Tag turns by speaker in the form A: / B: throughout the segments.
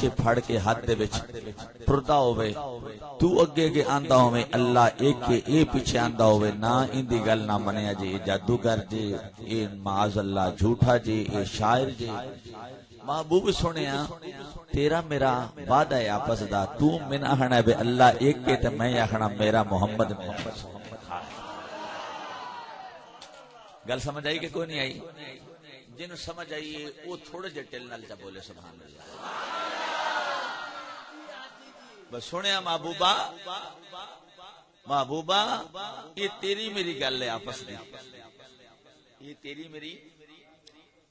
A: پیچھے پھڑ کے ہاتھ دے وچ ٹردا ہوئے تو اگے کے آندا ہوئے اللہ ایک کے اے پیچھے آندا ہوئے نہ ان دی گل نہ منیا جی جادوگر جی اے معاذ اللہ جھوٹا جی اے شاعر جی محبوب سنیا تیرا میرا وعدہ ہے آپس دا تو من آخنا ہے بے اللہ ایک کے تے میں آخنا میرا محمد گل سمجھ آئی کہ کوئی نہیں آئی جنہوں سمجھ آئیے وہ تھوڑے جے ٹل نال چا بولے سبحان اللہ بس سنیا محبوبہ یہ تیری میری گل ہے آپس دی یہ تیری میری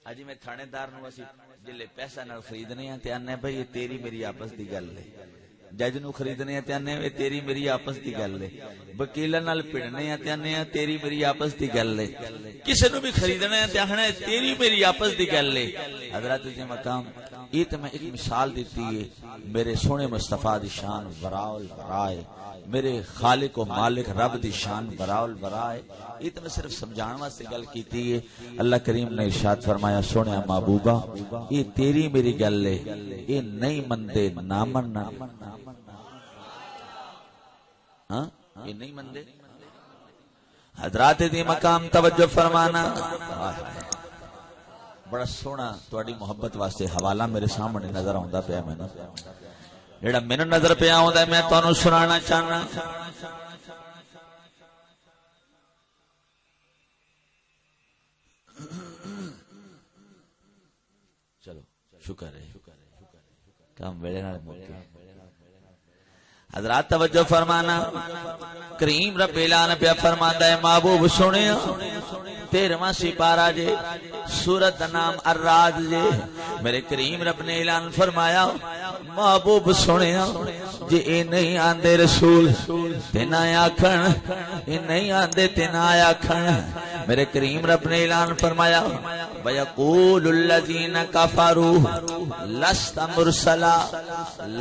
A: اجی میں تھانے دار نو اسی جلے پیسہ نال خریدنے ہیں تے آنے بھائی یہ تیری میری آپس دی گل ہے جج نو خریدنے ہیں تے آنے یہ تیری میری آپس دی گل ہے وکیل نال پڑھنے ہیں تے آنے تیری میری آپس دی گل ہے کسی نو بھی خریدنے ہیں تے آخنا تیری میری آپس دی گل ہے حضرت جی مقام یہ تو میں ایک مثال دیتی ہے میرے سونے مصطفیٰ دی شان وراء الورائے میرے خالق و مالک رب دی شان وراء الورائے یہ تو میں صرف سمجھان واسطے گل کیتی ہے اللہ کریم نے ارشاد فرمایا سونیا محبوبہ یہ تیری میری گل ہے یہ نہیں مندے نہ مننا ہاں یہ نہیں مندے حضرات دی مقام توجہ فرمانا بڑا سونا تواڈی محبت واسطے حوالہ میرے سامنے نظر آوندا پیا میں جڑا مینوں نظر پیا آوندا میں تانوں سنانا چاہنا چلو شکر ہے کام ویلے نال مکے حضرات توجہ فرمانا کریم رب اعلان پیا فرماندا ہے محبوب سنیا 13واں سپارہ جے سورت دا نام الرعد جے میرے کریم رب نے اعلان فرمایا محبوب سنیا جے اے نہیں آندے رسول تے نہ آکھن اے نہیں آندے تے نہ آکھن میرے کریم رب نے اعلان فرمایا وَيَقُولُ الَّذِينَ كَفَرُوا لَسْتَ مُرْسَلًا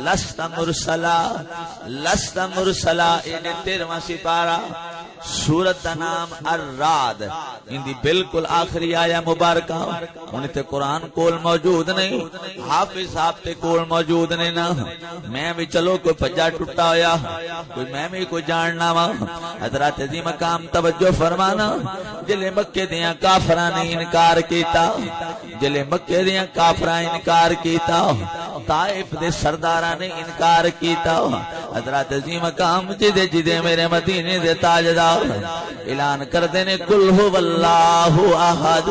A: لَسْتَ مُرْسَلًا لَسْتَ مُرْسَلًا اے 13واں سپارہ سورت دا نام الرعد ان دی بالکل آخری آیا مبارکہ انہیں تے قرآن کول موجود نہیں حافظ صاحب تے کول موجود نہیں نا میں بھی چلو کوئی پجا ٹوٹا ہویا کوئی میں بھی کوئی جاننا وا حضرات دی مقام توجہ فرمانا جلے مکے دیاں کافراں نے انکار کیتا جلے مکے دیاں کافراں انکار کیتا طائف دے سرداراں نے انکار کیتا حضرات دی مقام جدے جدے میرے مدینے دے تاجدار اعلان کردے نے قل هو اللہ احد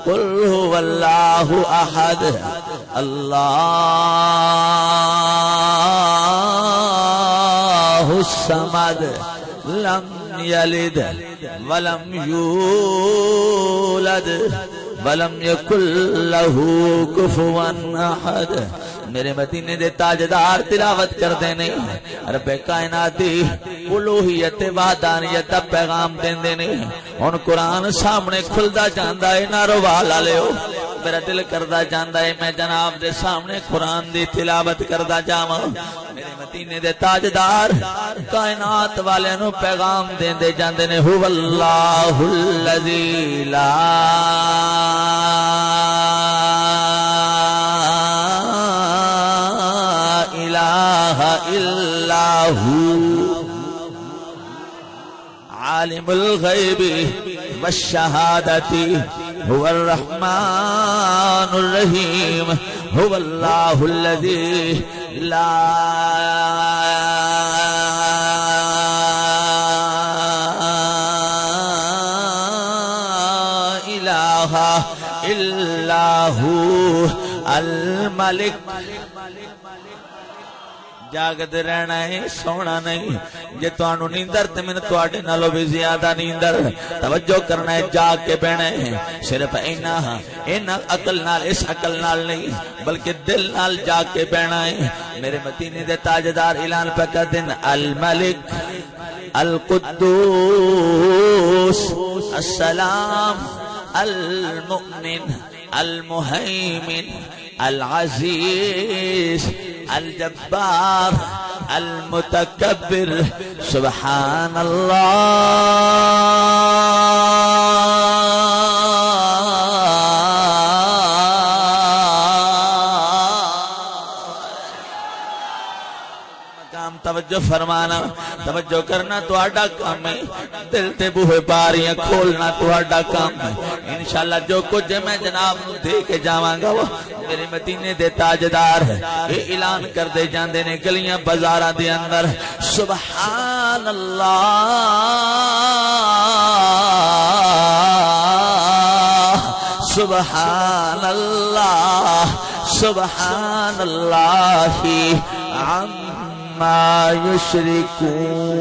A: قل هو اللہ احد اللہ الصمد لم یلد ولم یولد ولم یکن له کفوا احد میرے مدینے دے تاجدار تلاوت کردے نے رب کائنات دی الوہیت وحدانیت دا پیغام دیندے نے ہن قرآن سامنے کھلدا جاندا ہے نہ روا لالیو میرا دل کردا جاندا ہے میں جناب دے سامنے قرآن دی تلاوت کردا جاواں میرے مدینے دے تاجدار کائنات والے نو پیغام دیندے جاندے نے هو اللہ الذی لا الہ الا ہو عالم الغیب والشہادت هو الرحمن الرحیم هو اللہ الذی لا الہ الا ہو الملک جاگد رہنا ہے سونا نہیں جے توانو نیندر تے میں تواڈے نالوں بھی زیادہ نیندر توجہ کرنا ہے جاگ کے بہنا ہے صرف اینا عقل نال اس عقل نال نہیں بلکہ دل نال جاگ کے بہنا ہے میرے مدینے دے تاجدار اعلان پہ کر دین الملک القدوس السلام المؤمن المہیمن العزیز الجبار المتکبر سبحان اللہ مقام توجہ فرمانا توجہ کرنا تہاڈا کام ہے دل تے بوہے باریاں کھولنا تہاڈا کام ہے انشاءاللہ جو کچھ میں جناب نو دے کے جاواں گا وہ میرے مدینے دے تاجدار یہ اعلان کر دے جاندے نے گلیاں بازاراں دے اندر سبحان اللہ سبحان اللہ سبحان اللہ عما یشرکون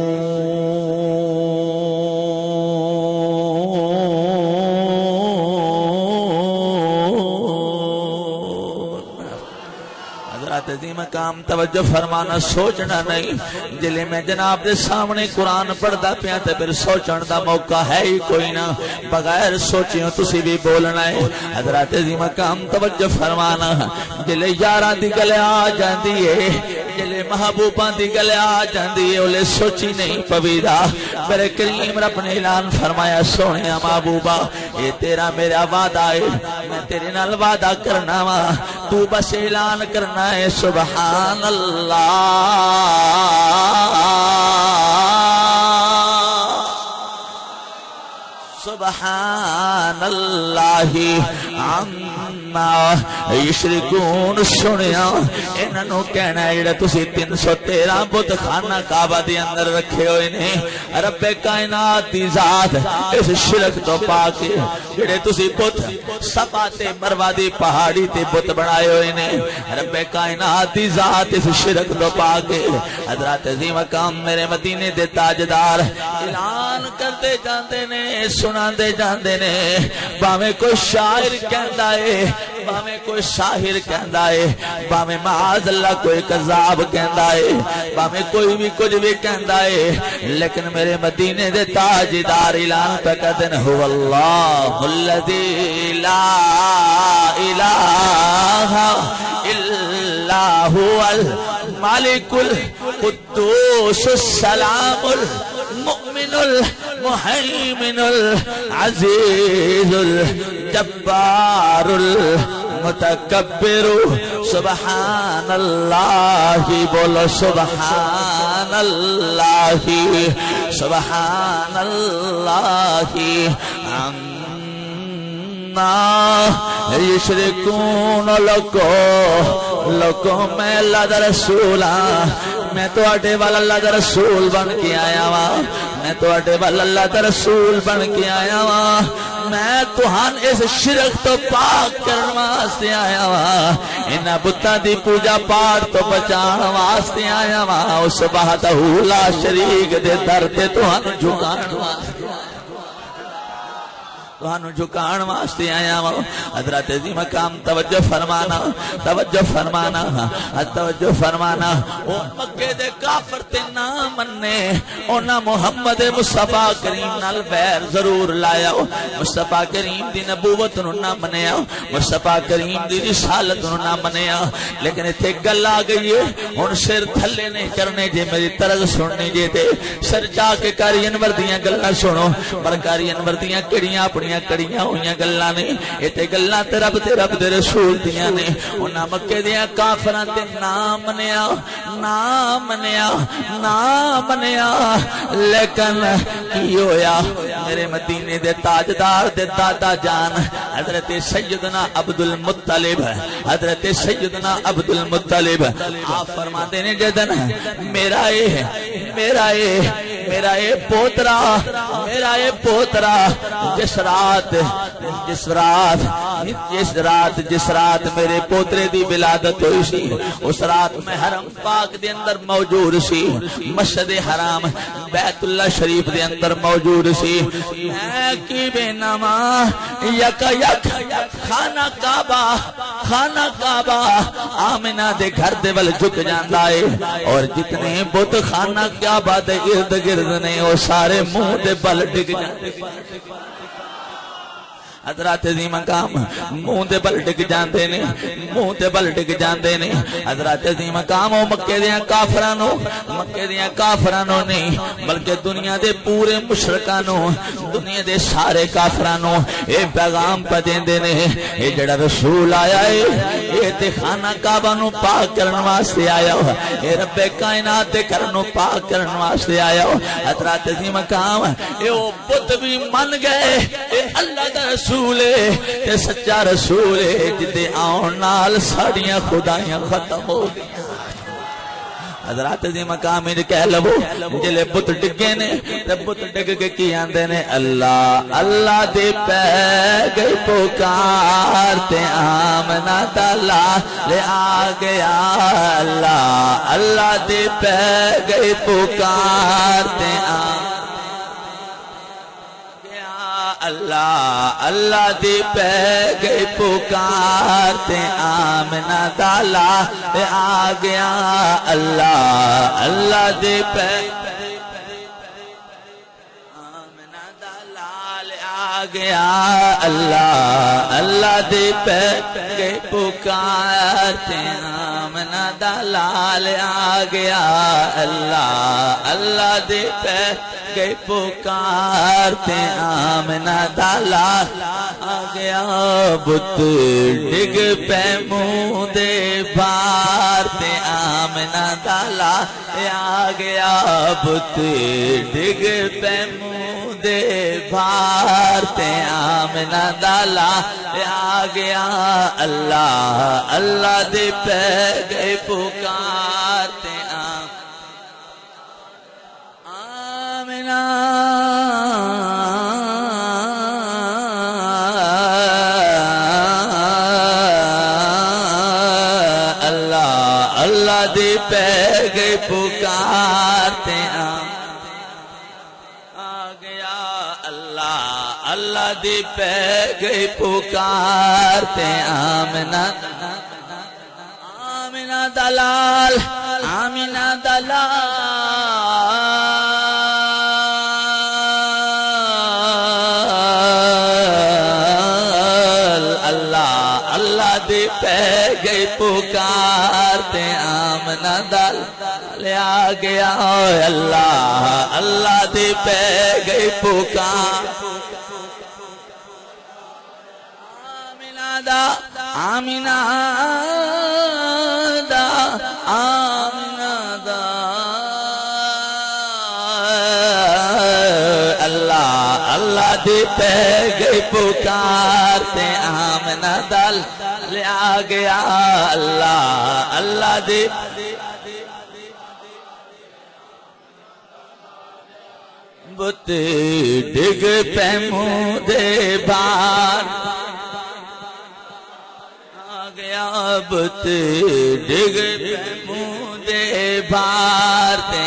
A: حضرات عظیم مقام توجہ فرمانا سوچنا نہیں جلے میں جناب دے سامنے قرآن پڑھدا پیا تے پھر سوچن دا موقع ہے ہی کوئی نہ بغیر سوچیوں تسی بھی بولنا ہے حضرات عظیم مقام توجہ فرمانا جلے یاراں دی گل آ جاندی ہے جلے محبوباں دی گل آ جاندی ہے اولے سوچی نہیں پویدا میرے کریم رب نے اعلان فرمایا سونیا محبوبا یہ تیرا میرا وعدہ ہے میں تیرے نال وعدہ کرنا وا تو بس اعلان کرنا ہے سبحان اللہ سبحان اللہ عما یشرکون سنیا انہوں کہنا ہے جڑا تسی 313 بت خانہ کعبہ دے اندر رکھے ہوئے نے رب کائنات دی ذات اس شرک تو پاک جڑے تسی بت صفا تے مروہ دی پہاڑی تے بت بنائے ہوئے نے رب کائنات دی ذات اس شرک تو پاک حضرات عظیم مقام میرے مدینے دے تاجدار اعلان کرتے جاندے نے سنا دے جاندے نے باویں کوئی شاعر کہندا ہے باویں کوئی شاعر کہندا ہے باویں معاذ اللہ کوئی کذاب کہندا ہے باویں کوئی بھی کچھ بھی کہندا ہے لیکن میرے مدینے دے تاجدار اعلان پہ کہتے ہیں هو اللہ الذی لا الہ الا هو الملک القدوس السلام المؤمن المهيمن العزيز الجبار المتكبر سبحان اللہ بولو سبحان اللہ سبحان اللہ یشرکون لکو میں اللہ دا رسول میں تو اٹے والا اللہ دا رسول بن کے آیا وا میں تو اٹے والا اللہ دا رسول بن کے آیا وا میں توہان اس شرک تو پاک کرن واسطے آیا وا انہاں بتاں دی پوجا پاٹ تو بچان واسطے آیا وا اس وحدہ لا شریک دے در تے توہان جھکان واسطے توہانو جھکان واسطے آیا وا حضرت عظیم مقام توجہ فرمانا توجہ فرمانا توجہ فرمانا او مکے دے کافر تے نہ مننے اونا محمد مصطفیٰ کریم نال بیر ضرور لایا مصطفیٰ کریم دی نبوت نو نہ منیا مصطفیٰ کریم دی رسالت نو نہ منیا لیکن ایتھے گل آ گئی ہے ہن سر تھلے نہیں کرنے جے میری طرز سننی جے تے سر جا کے کاری انور دیاں گلاں سنو پر کاری انور دیاں کیڑیاں اپنی کڑیاں ہوئیاں گلاں نے ایتھے گلاں تے رب دے رسول دیاں نے انہاں مکے دیاں کافراں تے نام منیا لیکن کی ہویا میرے مدینے دے تاجدار دے دادا جان حضرت سیدنا عبد المطلب حضرت سیدنا عبد المطلب آپ فرماتے نے جدن میرا اے پوترا جس رات میرے پوترے دی ولادت ہوئی سی اس رات میں حرم پاک دے اندر موجود سی مسجد حرام بیت اللہ شریف دے اندر موجود سی میں کی بے نما یک خانہ کعبہ آمنہ دے گھر دے ول جھک جاندا ہے اور جتنے بت خانہ کعبہ دے ارد گرد نے وہ سارے منہ دے بل ڈگ جاندے حضرات عظیم مقام منہ تے بل ڈگ جاندے نے، منہ تے بل ڈگ جاندے نے حضرات عظیم مقام او مکے دیاں کافراں نو نہیں بلکہ دنیا دے پورے مشرکاں نو، دنیا دے سارے کافراں نو اے پیغام پا دیندے نے اے جڑا رسول آیا اے اے تے خانہ کعبہ نو پاک کرن واسطے آیا ہو، اے رب کائنات دے گھر نو پاک کرن واسطے آیا ہو۔ حضرات عظیم مقام اے او بت بھی من گئے اے اللہ دا رسول ہے تے سچا رسول ہے جدے آن نال ساڑیاں خدایاں ختم ہو گئی۔ حضرات عظیم مقام نے کہہ لو جلے بت ڈگے نے تے بت ڈگ کے کی آندے نے اللہ اللہ دے پہ گئی پکار تے آمنہ دا لال آ گیا، اللہ اللہ دے پہ گئی پکار تے اللہ اللہ دی پہ گئی پکار تے آمنہ دا لال آ گیا، اللہ اللہ دی پہ آمنہ دا لال آ گیا، اللہ اللہ دی پہ گئی پکار تے آمنہ دا لال آ گیا، اللہ اللہ دی پہ گئی پکار تے آمنہ دا لال آ گیا، بت ڈگ پہ منہ دے بار تے آمنہ دا لال آ گیا، بت ڈگ پہ منہ دے بار تے آمنہ دا لال آ گیا، اللہ اللہ دے پہ گئی پکار تے اللہ اللہ دی پہ گئی پکار تے آ گیا، اللہ اللہ دی پہ گئی پکار تے آمنہ آمنہ دلال آمنہ دلال دی پہ گئی پکار تے آمنہ دل لے آ گیا، اللہ اللہ دی پہ گئی پکار آمنہ دا آمنہ دا آمنہ دا اللہ اللہ دی پہ گئی پکار تے آمنہ دل لے آ گیا، اللہ اللہ دی بت ڈگ پہ منہ دے بار آ گیا، بت ڈگ پہ منہ دے بار تے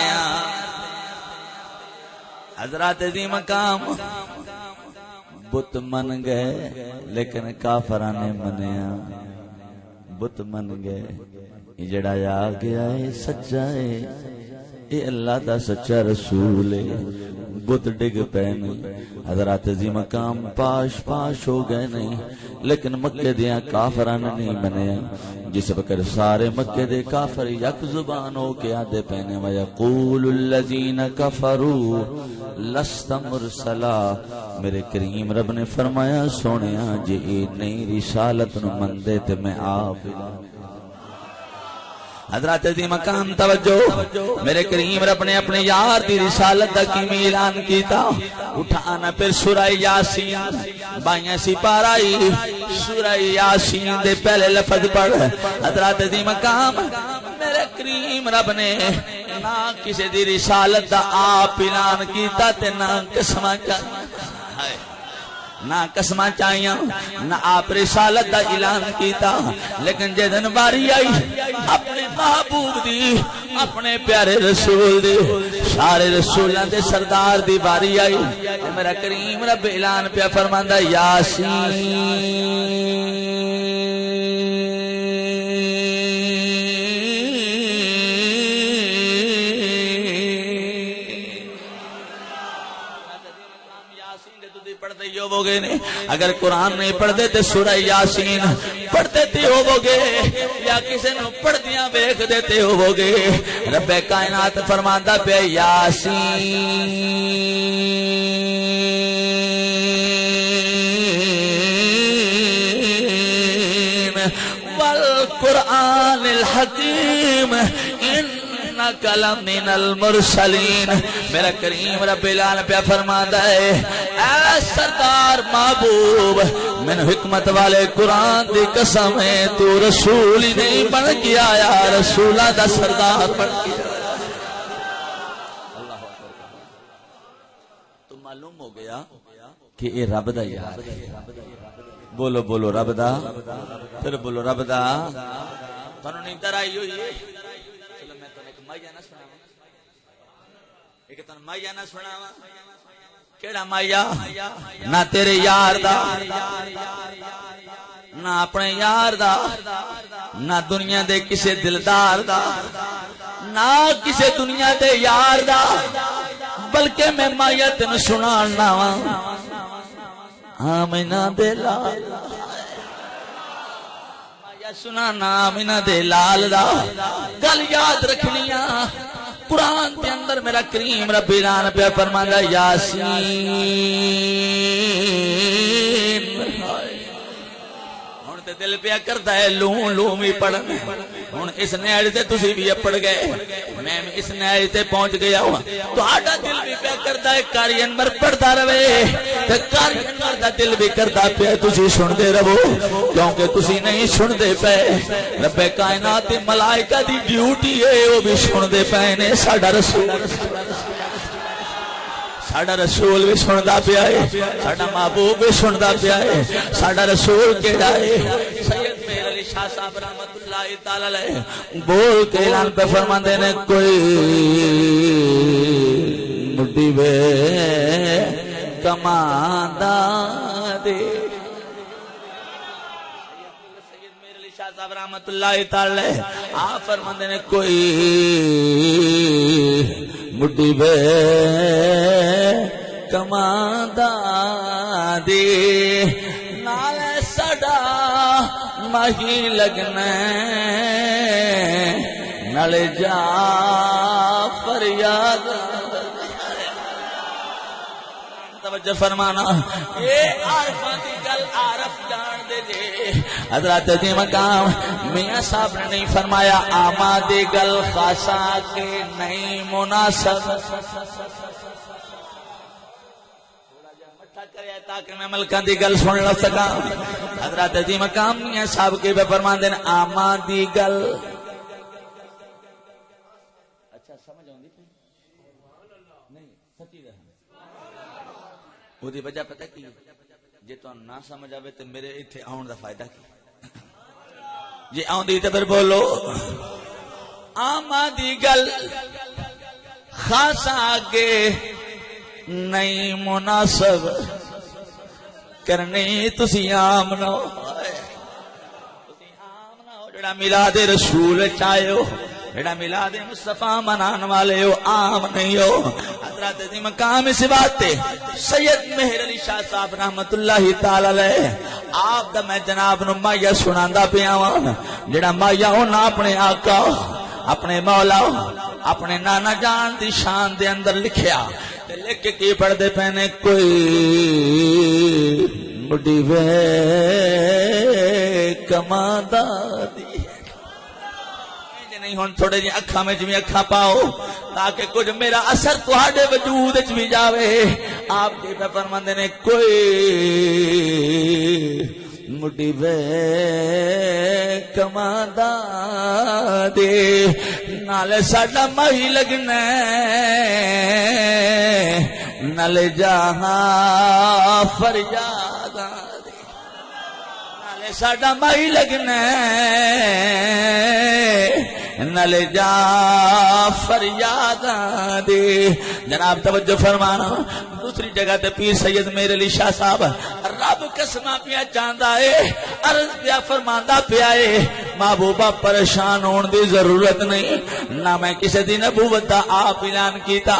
A: حضرات عظیم مقام بت من گئے لیکن کافراں نے منیا، بت من گئے یہ جڑا آ گیا ہے سچا ہے، یہ اللہ دا سچا رسول ہے، بت ڈگ پے نہیں، حضرات عظیم مقام پاش پاش ہو گئے نہیں، لیکن مکے دیاں کافراں نے نہیں منیا، جس وقت سارے مکے دے کافر یک زبان ہو کے آدھے پہنے وَيَقُولُ الَّذِينَ كَفَرُوا لَسْتَ مُرْسَلًا، میرے کریم رب نے فرمایا سونیا جی نئی رسالت نو مندے تے میں آپ حضرات عظیم مقام توجہ، میرے کریم رب نے اپنے یار دی رسالت دا کیمی اعلان کیتا، اٹھانا پھر سورہ یاسین بائیاں سپارائی، سورہ یاسین دے پہلے لفظ پڑھ حضرات عظیم مقام میرے کریم رب نے نہ کسی دی رسالت دا آپ اعلان کیتا تے نہ قسمہ نہ قسمہ چاہیاں نہ آپ رسالت دا اعلان کیتا، لیکن جدن باری آئی اپنے محبوب دی اپنے پیارے رسول دی سارے رسولاں دے سردار دی باری آئی، میرا کریم رب اعلان پہ فرماندا یاسین ہو گئے نے اگر قرآن نہیں پڑھتے تے سورہ یاسین پڑھتے تے ہو گے یا کسی نے پڑھ دیاں ویکھ دیتے ہو گے رب کائنات فرماندا پہ یاسین والقرآن الحکیم انک لمن المرسلین میرا کریم رب العالمین پہ فرماتا ہے اے سردار محبوب من حکمت والے قرآن دی قسم ہے تو رسول ہی نہیں بن کے آیا رسولہ دا سردار بن کے آیا تو معلوم ہو گیا کہ یہ رب دا یار ہے بولو بولو رب دا پھر بولو رب دا تھانوں نیندر آئی ہوئی ہے چلو میں تانوں ایک مایا نہ سناواں ایک تانوں مایا نہ سناواں کیڑا مایا نہ تیرے یار دا نہ اپنے یار دا نہ دنیا دے کسے دلدار دا نہ کسے دنیا دے یار دا بلکہ میں مایا تینوں سنانا وا آمینہ دے لال مایا سنانا آمینہ دے لال دا گل یاد رکھنیاں قرآن کے اندر میرا کریم رب العالمین پہ فرماتا یاسین ہن تے دل پیا کردا ہے لوں لوں بھی پڑھن ہن اس نیڑ تے تسی بھی پڑھ گئے میں اس نیڑ تے پہنچ گیا ہوں تہاڈا دل بھی پیا کردا ہے قاری انور پڑھدا رہے تے قاری انور دا دل بھی کردا پیا تسی سندے رہو کیونکہ تسی نہیں سندے پے رب کائنات تے ملائکہ دی ڈیوٹی ہے وہ بھی سندے پے نے ساڈا رسول بھی سندا پیا ہے ساڈا محبوب بھی سندا پیا ہے ساڈا رسول کیڑا ہے سید مہر علی شاہ صاحب رحمت اللہ تعالی علیہ بول کے اعلان پہ فرماندے نے کوئی مٹی وے کماندا دے سید مہر علی شاہ صاحب رحمت اللہ تعالی علیہ آپ فرماندے نے کوئی مٹی بے کماندا دے نال ساڈا ماہی لگنا نال جا فریاد توجہ فرمانا اے عارفاں دی گل عارف جان دے جے حضرت دی مقام میاں صاحب نے نہیں فرمایا آما دی گل خاصا کے نہیں مناسب تاکہ میں ملکان دی گل سن لگ سکا حضرت دی مقام میاں صاحب کے بے فرمان دین آما دی گل اچھا سمجھ آؤں دی نہیں سچی رہا وہ دی وجہ پتہ کی جے تو نہ سمجھ آوے تو میرے ایتھے آن دا فائدہ کی جے آن دی تو پھر بولو آما دی گل خاص آگے نہیں مناسب کرنی تسی عام نہ ہو جڑا میلاد رسول چاہے ہو جڑا میلاد مصطفیٰ منان والے ہو عام نہیں ہو حضرت دی مقام اس بات تے سید مہر علی شاہ صاحب رحمت اللہ تعالی علیہ آپ دا میں جناب نو مایا سناندا پیا ہاں جڑا مایا انہاں اپنے آقا اپنے مولا اپنے نانا جان دی شان دے اندر لکھیا لکھ کے کی پڑھ دے پہنے کوئی مڈی وے کماندا دی نہیں ہون تھوڑے جی اکھا میں جمیں اکھا پاؤ تاکہ کچھ میرا اثر تہاڈے وجود وچ بھی جاوے آپ کے پہ فرماندے نے کوئی مڈی وے کماندا دے نالے ساڈا ماہی لگنا نالے جہاں فریاد دے نالے ساڈا ماہی لگنا نالے جا فریاد دے جناب توجہ فرمانا دوسری جگہ تے پیر سید مہر علی شاہ صاحب رب قسماں پیا چاہندا ہے عرض پیا فرماندا پیا ہے محبوبہ پریشان ہون دی ضرورت نہیں نہ میں کسی دی نبوت دا آپ اعلان کیتا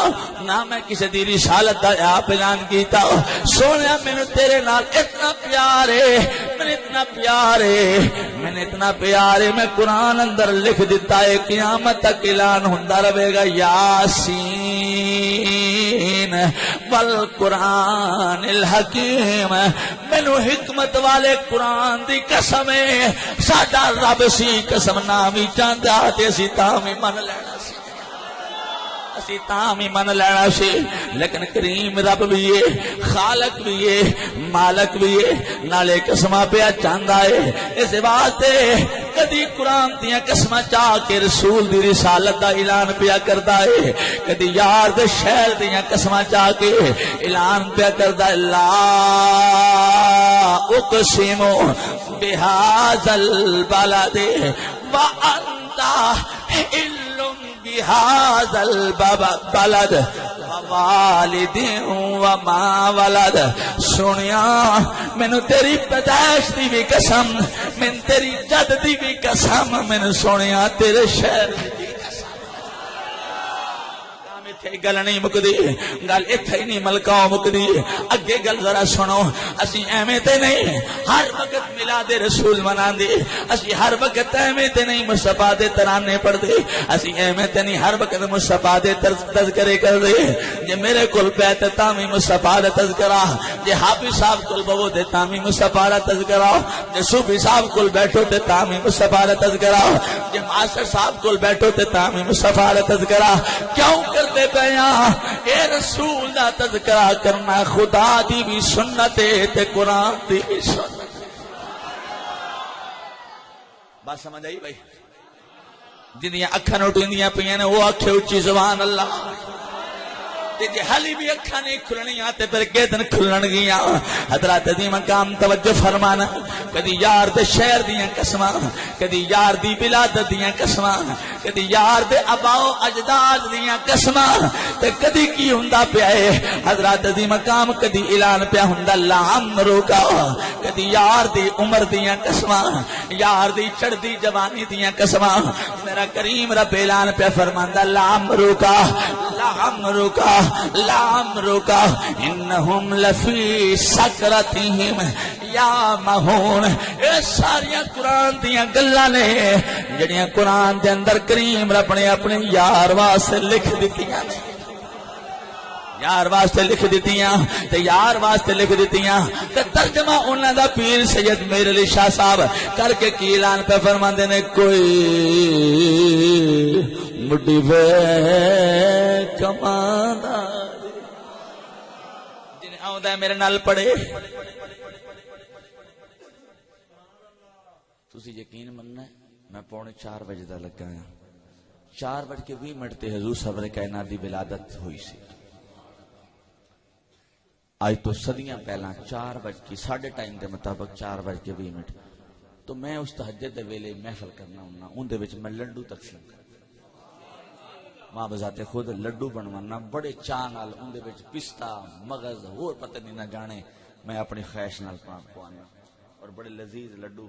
A: نہ میں کسی دی رسالت دا آپ اعلان کیتا سونیا مینوں تیرے نال اتنا پیار ہے میں اتنا پیار ہے میں اتنا پیار ہے میں قرآن اندر لکھ دیتا ہے قیامت تک اعلان ہوندا رہے گا یاسین والقرآن الحکیم مینوں حکمت والے قرآن دی قسم ہے ساڈا رب سی قسم نام ہی چاہندا تے اسی تاں ہی من لینا سی اسی تاں ہی من لینا سی لیکن کریم رب بھی ہے خالق بھی ہے مالک بھی ہے نالے قسماں پیا چاہندا ہے اس واسطے کدی قرآن دیا قسماں چاہ کے رسول دی رسالت دا اعلان پیا کردا ہے کدی یار دے شہر دیا قسماں چاہ کے اعلان پیا کردا ہے لا اقسم بهذا البلد وانت حل بهذا البلد ووالد وما ولد سنیا مینوں تیری پیدائش دی بھی قسم میں تیری جد دی بھی قسم مینوں سنیا تیرے شہر دی گل نہیں مکدی گل اتھے ہی نہیں ملکاؤ مکدی اگے گل ذرا سنو اسی ایویں تے نہیں ہر وقت میلاد رسول مناندے اسی ہر وقت ایویں تے نہیں مصطفیٰ دے ترانے پڑھدے اسی ایویں تے نہیں ہر وقت مصطفیٰ دے تذکرے کردے جے میرے کول بیت تامی مصطفیٰ دا تذکرہ جے حافظ صاحب کول بو تے تامی مصطفیٰ دا تذکرہ جے صوفی صاحب کول بیٹھو تے تامی مصطفیٰ دا تذکرہ جے ماسٹر صاحب کول بیٹھو تے تامی مصطفیٰ دا تذکرہ کیوں کرتے بیان اے رسول دا تذکرہ کرنا خدا دی بھی سنت ہے تے قرآن دی بھی سنت بات سمجھ آئی بھائی جنیاں اکھاں اٹھیندیاں پیاں نے وہ آکھے اچھی سبحان اللہ جی حالی بھی اکھاں نہیں کھلنیاں تے پھر کے دن کھلن گیاں حضرات دی مقام توجہ فرمانا کدی یار دے شہر دیاں قسماں کدی یار دی بلاد دیاں قسماں کدی یار دے اباؤ اجداد دیاں قسماں تے کدی کی ہوندا پیا ہے حضرات دی مقام کدی اعلان پیا ہوندا لامرو کا کدی یار دی عمر دیاں قسماں یار دی چڑھدی جوانی دیاں قسماں میرا کریم رب اعلان پیا فرماندا لامرو کا لامرک انہم لفی سکرتہم یا مہون اے ساریاں قرآن دیاں گلاں نے جڑیاں قرآن دے اندر کریم رب نے اپنے یار واسطے لکھ دتیاں نے یار واسطے لکھ دیتیاں تے یار واسطے لکھ دیتیاں تے ترجمہ انہاں دا پیر سید میر علی شاہ صاحب کر کے کی اعلان پہ فرماندے نے کوئی مڈی وے کماندا جن آوندا ہے میرے نال پڑھے تسی یقین مننا ہے میں 3:45 بجے دا لگا ہاں 4:20 تے حضور سرور کائنات دی ولادت ہوئی سی آج تو صدیاں پہلا 4:30 ٹائم دے مطابق 4:20 تو میں اس تہجد دے ویلے محفل کرنا ہونا ان دے وچ میں لڈو تقسیم کرنا ماں بذات خود لڈو بنوانا بڑے چاہ نال ان دے وچ پستہ مغز اور پتہ نہیں نہ جانے میں اپنی خواہش نال پوانا اور بڑے لذیذ لڈو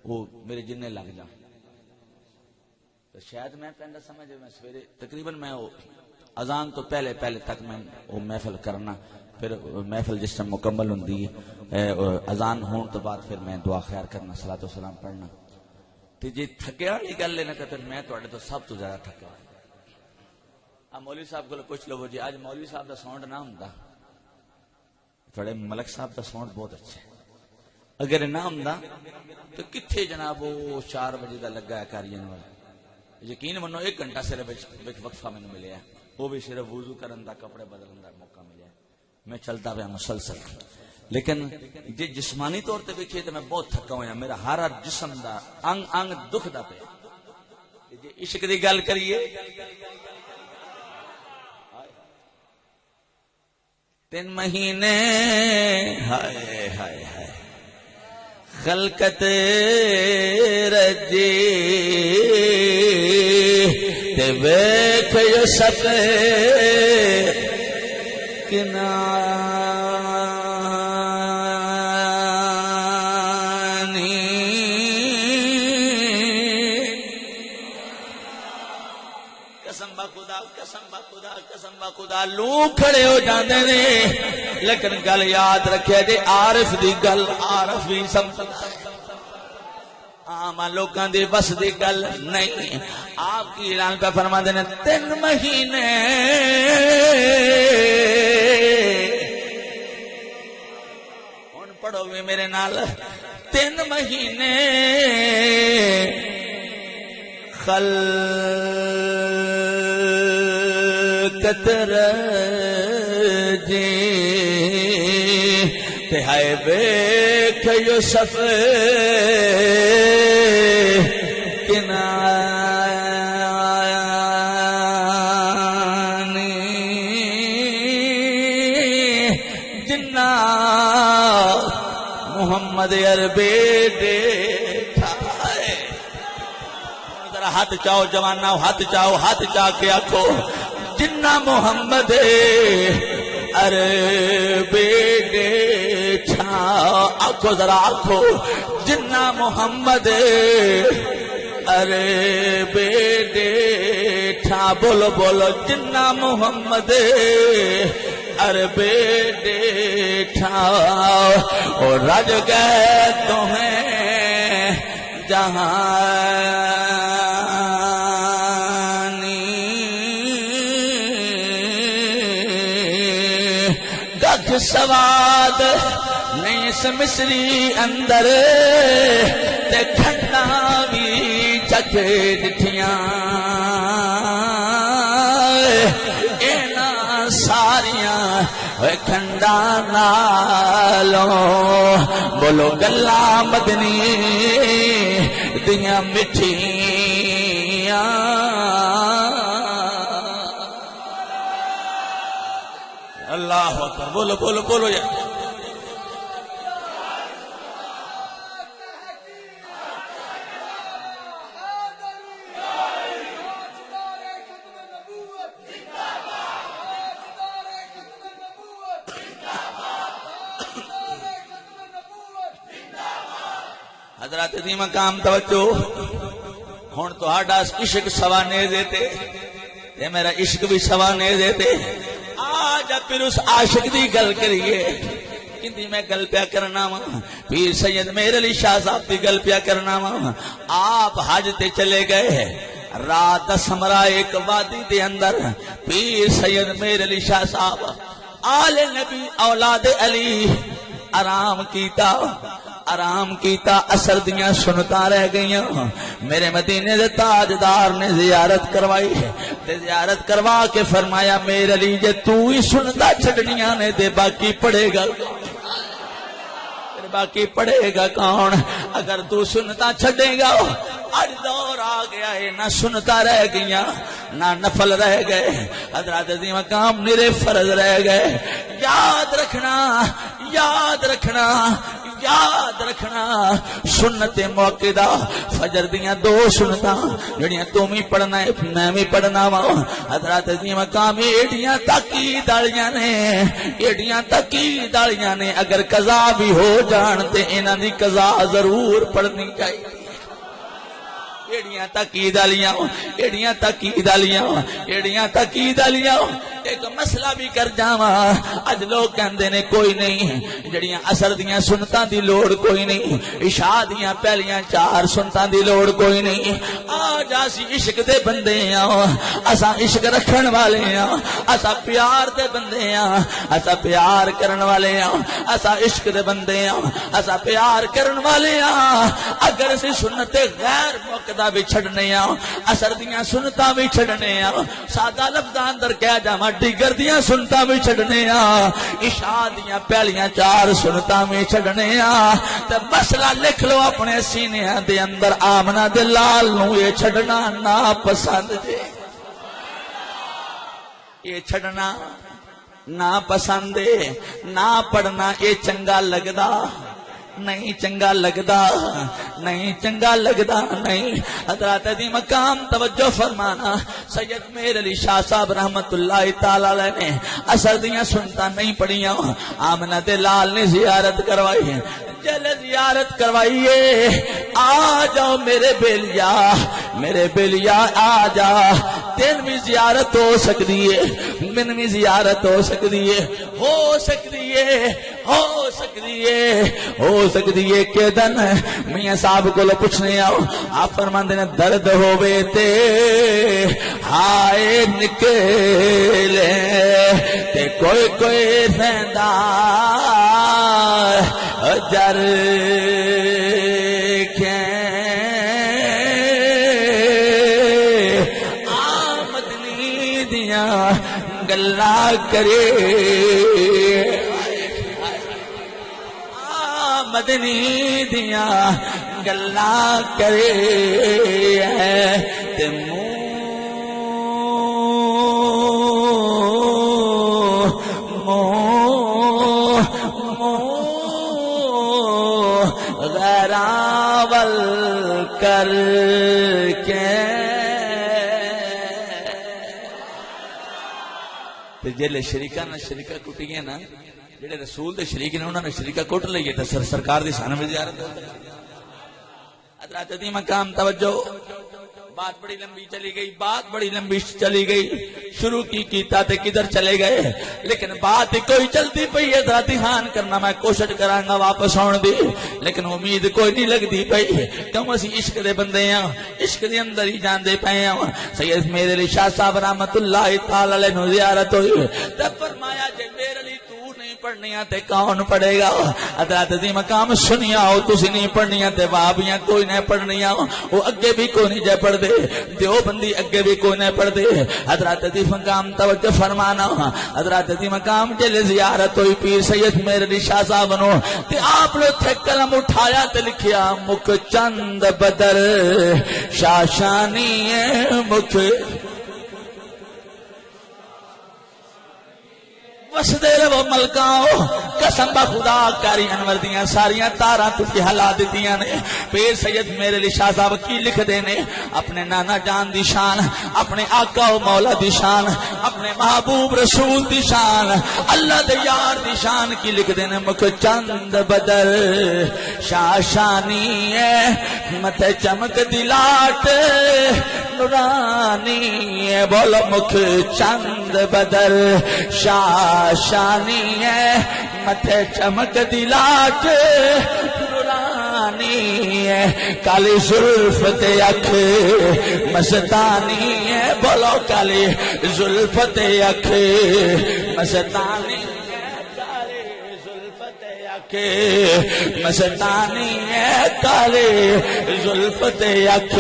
A: وہ میرے جننے لگ جا تو شاید میں پہندا سمجھ میں سویرے تقریباً میں اذان تو پہلے تک میں وہ محفل کرنا پھر محفل جس ٹائم مکمل ہوندی ہے اذان ہون تو بعد پھر میں دعا خیر کرنا صلاۃ و سلام پڑھنا تے جے تھکیا والی گل ہے نا کہ میں تواڈے تو سب تو زیادہ تھکا مولوی صاحب کو پوچھ لو جی آج مولوی صاحب دا ساؤنڈ نہ ہوندا تھوڑے ملک صاحب دا ساؤنڈ بہت اچھا ہے اگر نہ ہوندا تو کتھے جناب وہ 4 بجے دا لگا ہے کاریاں والا یقین منو 1 گھنٹہ صرف وقفہ مینوں ملیا وہ بھی صرف وضو کرن دا کپڑے بدلن دا موقع ملیا میں چلتا پیا مسلسل لیکن جی جسمانی طور تے ویکھے تے میں بہت تھکا ہوا میرا ہر جسم دا انگ دکھدا پیا جی عشق دی گل کریے 3 مہینے ہائے ہائے ہائے خلقت رجی تے ویکھ یوسف کنا قسم با خدا قسم با خدا قسم با خدا لو کھڑے ہو جاندے نے لیکن گل یاد رکھے جے عارف دی گل عارف بھی سمجھدا ہے عام لوکاں دی بس دی گل نہیں آپ کی اعلان پہ فرما دینے 3 مہینے ہن پڑھو گے میرے نال 3 مہینے کتر جی تہائے بیک یوسف کنانی جنہ محمد عربی ہاتھ چاہو جوانا ہاتھ چاہو ہاتھ چاہ کے آکھو جنہ محمد عربی چھاؤ آکھو ذرا آکھو جنہ محمد عربی چھا بولو بولو جنہ محمد عربی چھاؤ اور رج گئے تمہیں جہاں سواد نہیں اس مصری اندر تے کھنڈا بھی چکے جٹھیاں اینا ساریاں کھنڈا نالوں بولو گلا مدنی دیاں مٹھیاں اللہ اکبر بولو بولو بولو یا حضرات دی مقام توجہ ہون تو ہاڈا عشق سوانے دیتے یہ میرا عشق بھی سوانے دیتے آج پھر اس عاشق دی گل کریے کندی میں گل پیا کرنا وا پیر سید مہر علی شاہ صاحب دی گل پیا کرنا وا آپ حج تے چلے گئے رات سمرا ایک وادی دے اندر پیر سید مہر علی شاہ صاحب آل نبی اولاد علی آرام کیتا اثر دیاں سنتا رہ گئیاں میرے مدینے دے تاجدار نے زیارت کروائی تے زیارت کروا کے فرمایا میرے علی جے تو ہی سنتا چھڑنیاں نے دے باقی پڑے گا باقی پڑے گا کون اگر تو سنتا چھڑے گا آج دور آ گیا ہے نہ سنتا رہ گیا نہ نفل رہ گئے حضرات عظیم مقام میرے فرض رہ گئے یاد رکھنا یاد رکھنا یاد رکھنا سنت موقعہ فجر دیاں 2 سنتا جڑیاں تم ہی پڑھنا ہے میں بھی پڑھنا وا حضرات عظیم مقام ایڈیاں تاکید والیاں نے اگر قضا بھی ہو جان تے انہاں دی قضا ضرور پڑھنی چاہیے ایڈیاں تاکید والیاں ایک مسئلہ بھی کر جاواں اج لوگ کہندے نے کوئی نہیں جڑیاں اثر دیاں سنتاں دی لوڑ کوئی نہیں عشاء دیاں پہلیاں 4 سنتاں دی لوڑ کوئی نہیں آج اسی عشق دے بندے ہاں اساں عشق رکھن والے ہاں اساں پیار دے بندے ہاں اساں پیار کرن والے ہاں اساں عشق دے بندے ہاں اساں پیار کرن والے ہاں اگر اسی سنت غیر موقعہ بھی چھڑنے ہاں اثر دیاں سنتاں بھی چھڑنے ہاں سادہ لفظاں اندر کہہ جاواں ڈگر دیاں سنتاں بھی چھڑنے ہاں عشاء دیاں پہلیاں 4 سنتاں بھی چھڑنے ہاں تے مسئلہ لکھ لو اپنے سینے دے اندر آمنہ دے لال نو یہ چھڑنا نا پسند جے یہ چھڑنا نا پسند نا پڑھنا یہ چنگا لگدا نہیں چنگا لگدا نہیں حضرات دی مقام توجہ فرمانا سید مہر علی شاہ صاحب رحمت اللہ تعالی علیہ نے اثر دیاں سنتا نہیں پڑھیاں آمنہ دے لال نے زیارت کروائی جل زیارت کروائیے آ جاؤ میرے بیلیا آ جا تین بھی زیارت ہو سکتی ہے، من بھی زیارت ہو سکتی ہے، ہو سکتی ہے، ہو سکتی ہے، ہو سکتی ہے کہ دن میاں صاحب کو پوچھنے آؤ، آپ فرماندے نے درد ہووے تے ہائے نکلے تے کوئی کوئی رہندا جر کے آمدنی دیاں گلا کرے، آمدنی دیاں گلا کرے تے غراول کر کے جیلے شریکہ نہ شریکہ کٹی گئے نا، جیڑے رسول دے شریک نے انہوں نے شریکہ کٹ لئیے تو سرکار دی سانہ میں زیارت ہوتا ہے۔ حضرات دی مقام توجہ، بات بڑی لمبی چلی گئی، بات بڑی لمبی چلی گئی، شروع کیتا تے کدھر چلے گئے، لیکن بات کوئی چلتی پئی ہے، ذرا دھیان کرنا، میں کوشش کرانگا واپس آن دی، لیکن امید کوئی نہیں لگ دی پئی، کیوں اسی عشق دے بندے ہیں، عشق دے اندر ہی جان دے پئے ہیں۔ سید میرے علی شاہ صاحب رحمت اللہ تعالی علیہ زیارت ہوئی، تب فرمایا جے میرے علی پڑھنیاں تے کون پڑھے گا؟ حضرات دی مقام سنیا ہو تسی نہیں پڑھنیاں تے وہابیاں کوئی نہیں پڑھنیاں، وہ اگے بھی کوئی نہیں جے پڑھ دے، دیوبندی اگے بھی کوئی نہیں پڑھ دے۔ حضرات دی مقام توجہ فرمانا، حضرات دی مقام جلے زیارت ہوئی پیر سید میرے علی شاہ صاحب نو تے آپ نے تھے قلم اٹھایا تے لکھیا مکھ چند بدر شاشانی مکھ وسدے رہو ملکاؤ، قسم بخدا کاری انور دیاں ساریاں تاراں تجھے ہلا دیتیاں نے۔ پیر سید میرے علی شاہ صاحب کی لکھ دینے اپنے نانا جان دی شان، اپنے آقا و مولا دی شان، اپنے محبوب رسول دی شان، اللہ دے یار دی شان کی لکھ دینے مکھ چند بدر شاشانی ہے متھے چمک دلاٹ نورانی ہے، بولو مکھ چند بدر شاشانی ہے متھے چمک دلاٹ نورانی ہے، کالی زلف تے اکھ مستانی ہے، بولو کالی زلف تے اکھ مستانی مستانی ہے، کالے زلف تے اکھ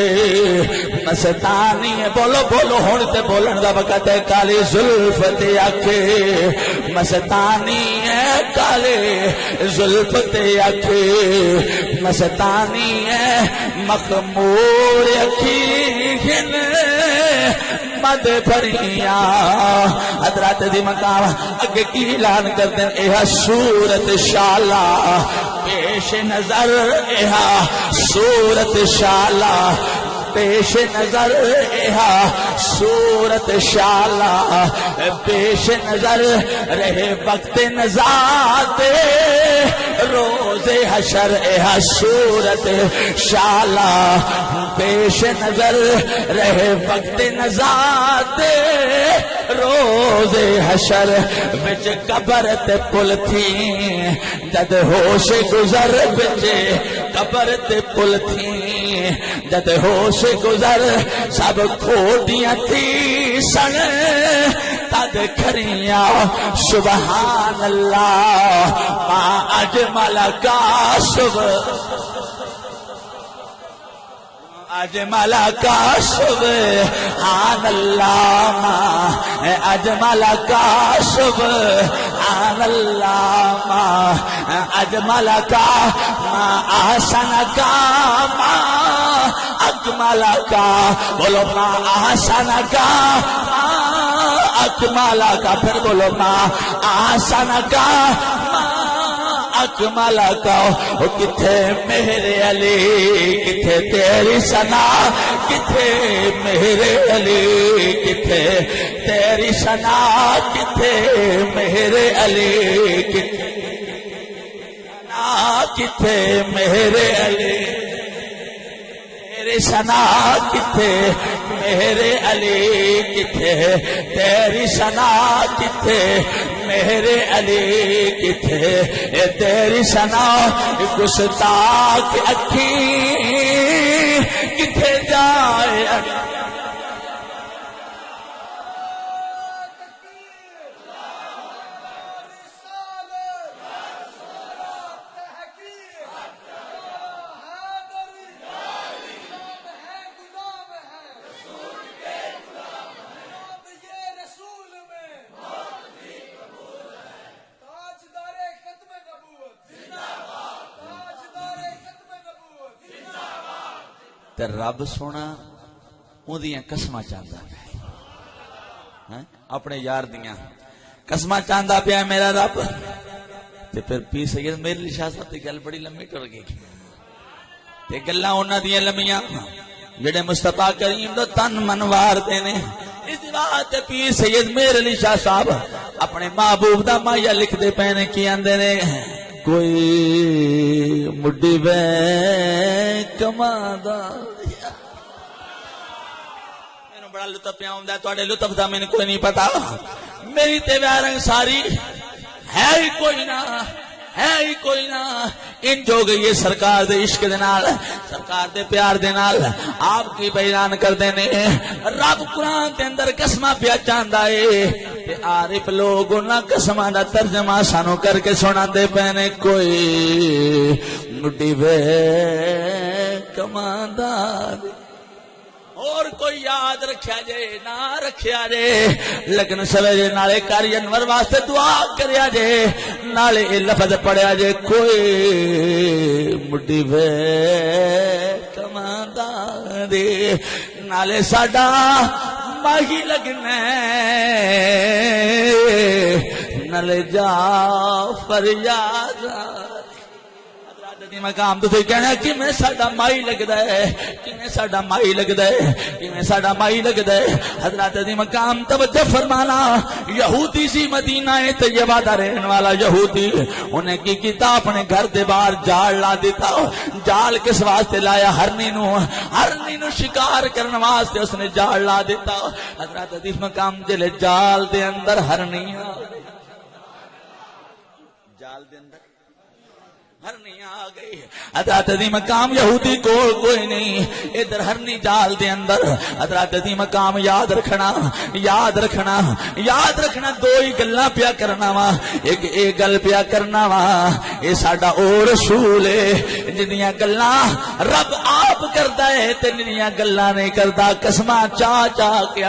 A: مستانی ہے، بولو بولو ہون تے بولن دا وقت ہے، کالے زلف تے اکھ مستانی ہے، کالے زلف تے اکھ مستانی ہے، مخمور اکھیں مد بھریاں۔ حضرات دی مقام اگے کی اعلان کر دیں، اے صورت شالا پیش نظر، اے صورت شالا پیش نظر، اے صورت شالا پیش نظر، رہے وقت نزاد روز حشر، اے صورت شالا پیش نظر، رہے وقت نزاد روز حشر، بچ قبر تے پل تھی جد ہوش گزر، بچ قبر تے پل تھی جد ہوش گزر، سب کھوٹیاں تھی سن تد کھریاں، سبحان اللہ ما اجمل کا اجمل کا سبحان اللہ ما اجمل کا سبحان اللہ ما اجمل کا ما احسن کا ما اکمل کا، بولو ما احسن کا ما اکمل کا، پھر بولو ما احسن کا اکمل کا، کتھے میرے علی کتھے تیری ثنا، کتھے میرے علی کتھے تیری ثنا، کتھے میرے علی کتھے میرے علی تیری ثنا کتھے میرے علی کتھے تیری ثنا کتھے میرے علی کتھے اے تیری ثنا گستاخ اکھی کتھے جائے تے رب سونا اودیاں قسماں چاہندا پیا اپنے یار دیاں قسماں چاہندا پیا میرا رب تے پھر پیر سید میرے علی شاہ صاحب دی گل بڑی لمبی ٹر گئی تے گلاں انہاں دیاں لمیاں جڑے مصطفیٰ کریم دا تن منوار دے نے اس واسطے پیر سید میرے علی شاہ صاحب اپنے محبوب دا مایا لکھ دے پے نے کی آندے نے کوئی مڈی وے کماندا مینوں بڑا لطف پیا ہوندا تواڈے لطف دا مینوں کوئی نہیں پتا میری تے ویرنگ ساری ہے ہی کوئی نہ ہے ہی کوئی نہ ان جو گئی سرکار دے عشق دے نال سرکار دے پیار دے نال آپ کی بیان کردے نے رب قرآن دے اندر قسماں پیا چاہندا اے تے عارف لوگ انہاں قسماں دا ترجمہ سانو کر کے سناندے پے نے کوئی مڈی وے کماندا اور کوئی یاد رکھیا جے نہ رکھیا جے لگن سویرے نالے کاری انور واسطے دعا کریا جے نالے اے لفظ پڑھیا جے کوئی مڈی وے کماندا دے نالے ساڈا ماہی لگنا نالے جا فریاد مقام تو کہنا کہ میں ساڈا مائی لگدا ہے کہ میں ساڈا مائی لگدا ہے کہ میں ساڈا مائی لگدا ہے حضرات دی مقام توجہ فرمانا یہودی سی مدینہ طیبہ دا رہن والا یہودی انہیں کی کیتا اپنے گھر دے باہر جال لا دیتا جال کس واسطے لایا ہرنی نو شکار کرنے واسطے اس نے جال لا دیتا حضرات دی مقام جلے جال دے اندر ہرنی جال دے اندر ہرنی آ گئی حضرت دی مقام یہودی کول کوئی نہیں ادھر ہرنی جال دے اندر حضرت دی مقام یاد رکھنا دو ہی گلاں پیا کرنا وا ایک اے گل پیا کرنا وا اے ساڈا او رسول ہے جنیاں گلاں رب آپ کردا ہے تے جنیاں گلاں نہیں کردا قسماں چاہ کے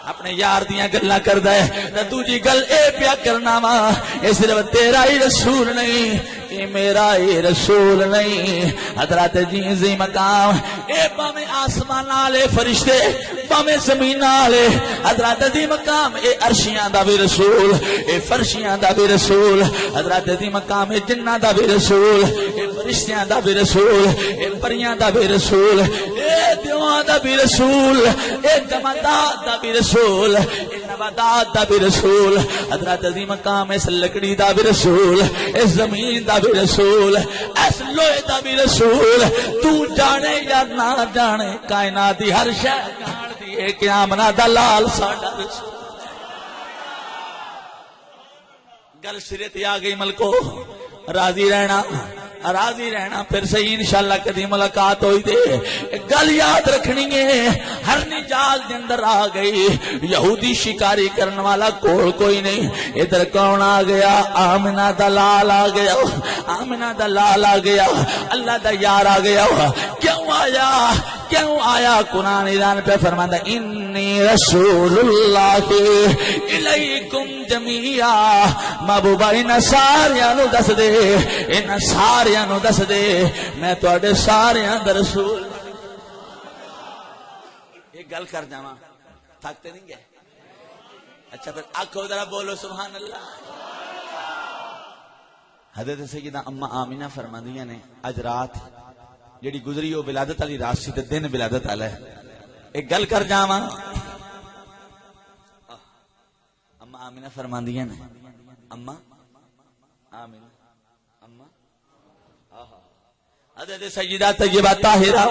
A: اپنے یار دیاں گلاں کردا ہے تے دوجی گل اے پیا کرنا وا اے صرف تیرا ہی رسول نہیں اے میرا ہی رسول نہیں حضرت جی مقام اے باویں آسمان والے فرشتے باویں زمین والے حضرت دی مقام اے عرشیاں دا بھی رسول اے فرشیاں دا بھی رسول حضرت دی مقام اے جناں دا بھی رسول اے فرشتیاں دا بھی رسول اے پریاں دا بھی رسول اے دیواں دا بھی رسول اے جمادات دا بھی رسول اے نباتات دا بھی رسول حضرت دی مقام اس لکڑی دا بھی رسول اس زمین دا بھی رسول اس لوہے دا بھی رسول تو جانے یا نہ جانے کائنات دی ہر شے جان دی اے قیامت دا لال ساڈا رسول گل سرے تے آ گئی ملکو راضی رہنا پھر صحیح انشاءاللہ کدی ملاقات ہوئی دے گل یاد رکھنی ہے ہرنی جال دے اندر آ گئی یہودی شکاری کرنے والا کوئی نہیں ادھر کون آ گیا آمنہ دا لال آ گیا اللہ دا یار آ گیا کیوں آیا قرآن ایران پہ فرماتا انی رسول اللہ الیکم جمیعا محبوبہ ان ساریاں نو دس دے میں تواڈے ساریاں دا رسول ایک گل کر جاواں تھکتے نہیں گئے اچھا پھر آنکھوں ذرا بولو سبحان اللہ حضرت سیدہ اما آمینہ فرماندیاں نے اج رات جڑی گزری وہ ولادت والی رات سی تے دن ولادت والا ہے ایک گل کر جاواں اما آمینہ فرماندیاں نے اما آمینہ حضرت سیدہ طیبہ طاہرہ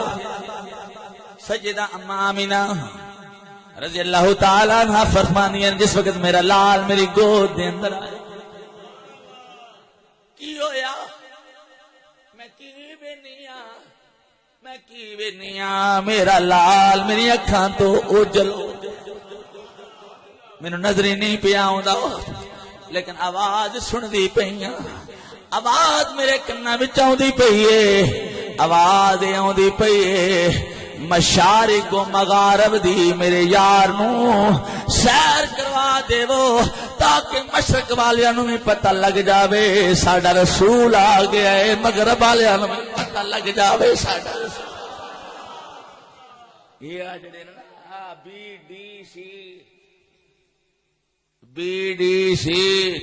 A: سیدہ اما آمینہ رضی اللہ تعالیٰ عنہ فرمانی ہیں جس وقت میرا لال میری گود دے اندر آیا کی ہویا میں کی بھی نہیں میرا لال میری اکھاں تو اوجلو مینوں نظر ہی نہیں پیا آوندا لیکن آواز سن دی پئیاں آواز میرے کنا وچ آوندی پئی ہے آواز آوندی پئی ہے مشارق و مغارب دی میرے یار نو سیر کروا دیو تاکہ مشرق والیاں نو بھی پتہ لگ جاوے ساڈا رسول آ گیا ہے مغرب والیاں نو بھی پتہ لگ جاوے ساڈا رسول یہ آ جڑے نا بی ڈی سی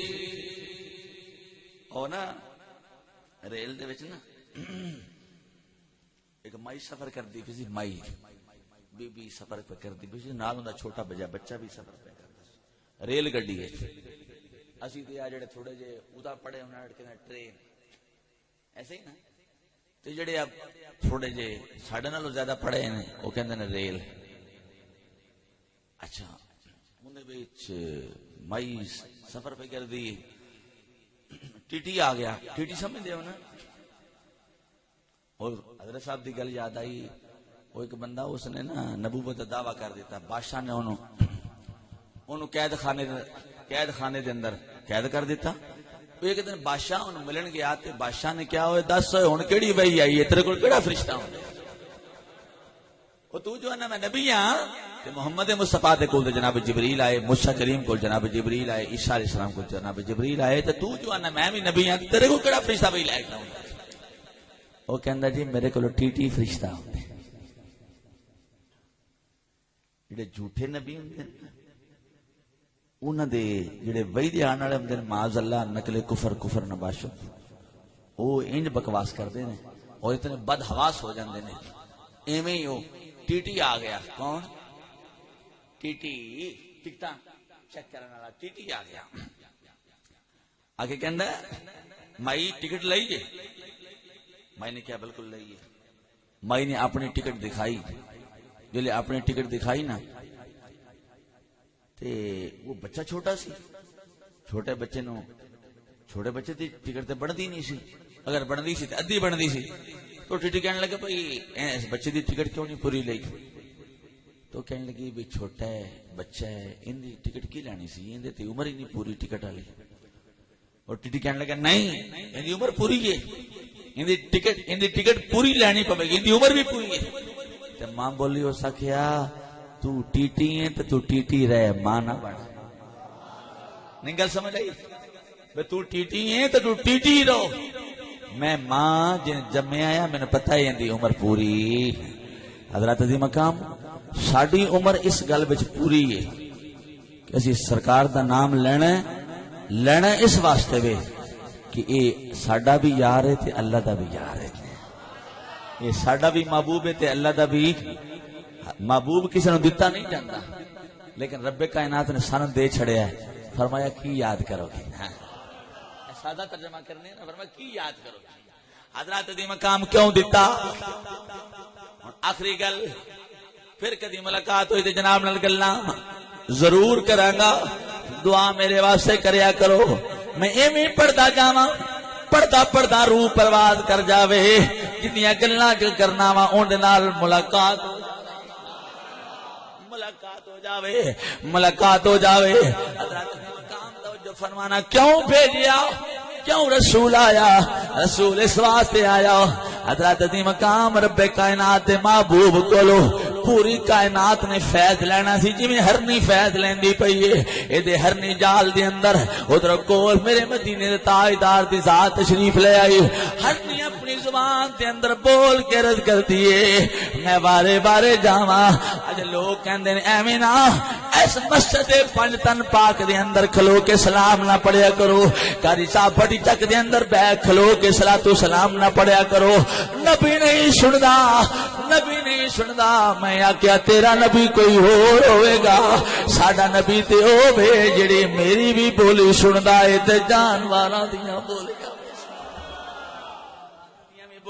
A: او نا ریل دے وچ نا ایک مائی سفر کر دی سی مائی بی بی سفر پہ کر دی سی نال ہوندا چھوٹا بچہ بھی سفر پہ کردا ریل گڈی ہے اسی تے آ جڑے تھوڑے جے ادا پڑے انہاں نے کہنا ٹرین ایسے ہی نا تے جڑے اب تھوڑے جے ساڈے نالوں زیادہ پڑھے ہیں او کہندے نے ریل اچھا اون دے وچ مائی سفر پہ کر دی ٹی ٹی آ گیا ٹی ٹی سمجھ دے ہو نا اور حضرت صاحب دی گل یاد آئی وہ ایک بندہ اس نے نا نبوت دا دعویٰ کر دیتا بادشاہ نے انہوں قید خانے دے اندر قید کر دیتا ایک دن بادشاہ انہوں ملن گیا تے بادشاہ نے کیا ہوئے دس ہوئے ہن کیڑی وحی آئی ہے تیرے کول کیڑا فرشتہ ہوندا او تو جو ہے نا میں نبی ہاں تے محمد مصطفیٰ دے کول جناب جبریل آئے موسیٰ کریم کول جناب جبریل آئے عیسیٰ علیہ السلام کول جناب جبریل آئے تے تو جو ہے نا میں بھی نبی ہاں تیرے کول کیڑا فرشتہ وحی لے کے آوندا وہ کہندا جی میرے کو ٹی ٹی فرشتہ ہوندے جڑے جھوٹے نبی ہوندے انہاں دے جڑے وحی دے آن والے ہوندے معاذ اللہ نقل کفر نباشو او انج بکواس کردے نے اور اتنے بد حواس ہو جاندے نے ایویں ہی او ٹی ٹی آ گیا کون ٹی ٹی ٹکٹاں چیک کرن والا ٹی ٹی آ گیا آگے کہندا مائی ٹکٹ لئی جے مائی نے کیا بالکل لئی ہے مائی نے اپنی ٹکٹ دکھائی جلے اپنی ٹکٹ دکھائی نا تے وہ بچہ چھوٹا سی چھوٹے بچے دی ٹکٹ تے بڑھدی نہیں سی اگر بڑھدی سی تے ادھی بڑھدی سی تو ٹی کہنے لگا بھائی اس بچے دی ٹکٹ کیوں نہیں پوری لئی تو کہنے لگی بھی چھوٹا ہے بچہ ہے ان دی ٹکٹ کی لینی سی ان تے عمر ہی نہیں پوری ٹکٹ والی اور ٹی کہنے لگا نہیں ان دی عمر پوری ہے ان دی ٹکٹ پوری لینی پوے گی ان دی عمر بھی پوری ہے تے ماں بولی ہو سکیا تو ٹی ٹی ہے تے تو ٹی ٹی رہ ماں نہ بن نہیں گل سمجھ آئی بے تو ٹی ٹی ہے تے تو ٹی ٹی رہو میں ماں جن جمع آیا میں نے پتہ ہے ان دی عمر پوری حضرات عظیم مقام ساڈی عمر اس گل وچ پوری ہے کہ اسی سرکار دا نام لینا اس واسطے وے کہ اے ساڈا بھی یار ہے تے اللہ دا بھی یار ہے اے ساڈا بھی محبوب ہے تے اللہ دا بھی محبوب کسی نے دیتا نہیں جاندا لیکن رب کائنات نے سن دے چھڑیا ہے فرمایا کی یاد کرو گے سادہ ترجمہ کرنے نا فرمایا کی یاد کرو گے حضرات دی مقام کیوں دیتا آخری گل پھر کدی ملاقات ہوئی تے جناب نال گلاں ضرور کراں گا دعا میرے واسطے کریا کرو میں ایویں پڑھدا جاواں پڑھدا روح پرواز کر جاوے جتنیاں گلاں کرنا وا اون دے نال ملاقات ہو جاوے حضرات مقام توجہ فرمانا کیوں بھیجیا کیوں رسول آیا رسول اس واسطے آیا حضرات دی مقام رب کائنات دے محبوب کولو پوری کائنات نے فیض لینا سی جی میں ہرنی فیض لیندی پئی ہے اے دے ہرنی جال دے اندر ادھر کول میرے مدینے دے تاجدار دی ذات تشریف لے آئی ہرنی اپنی زبان دے اندر بول کے رد کر دیے میں بارے جاواں اج لوگ کہندے نے ایویں نا اس مسجد پنج تن پاک دے اندر کھلو کے سلام نہ پڑھیا کرو قاری صاحب بڑی چک دے اندر بیٹھ کھلو کے صلاۃ و سلام نہ پڑھیا کرو نبی نہیں سندا میں آکھیا تیرا نبی کوئی اور ہوئے گا ساڈا نبی تے ہوے جڑی میری بھی بولی سندا اے تے جانوراں دیاں بولیاں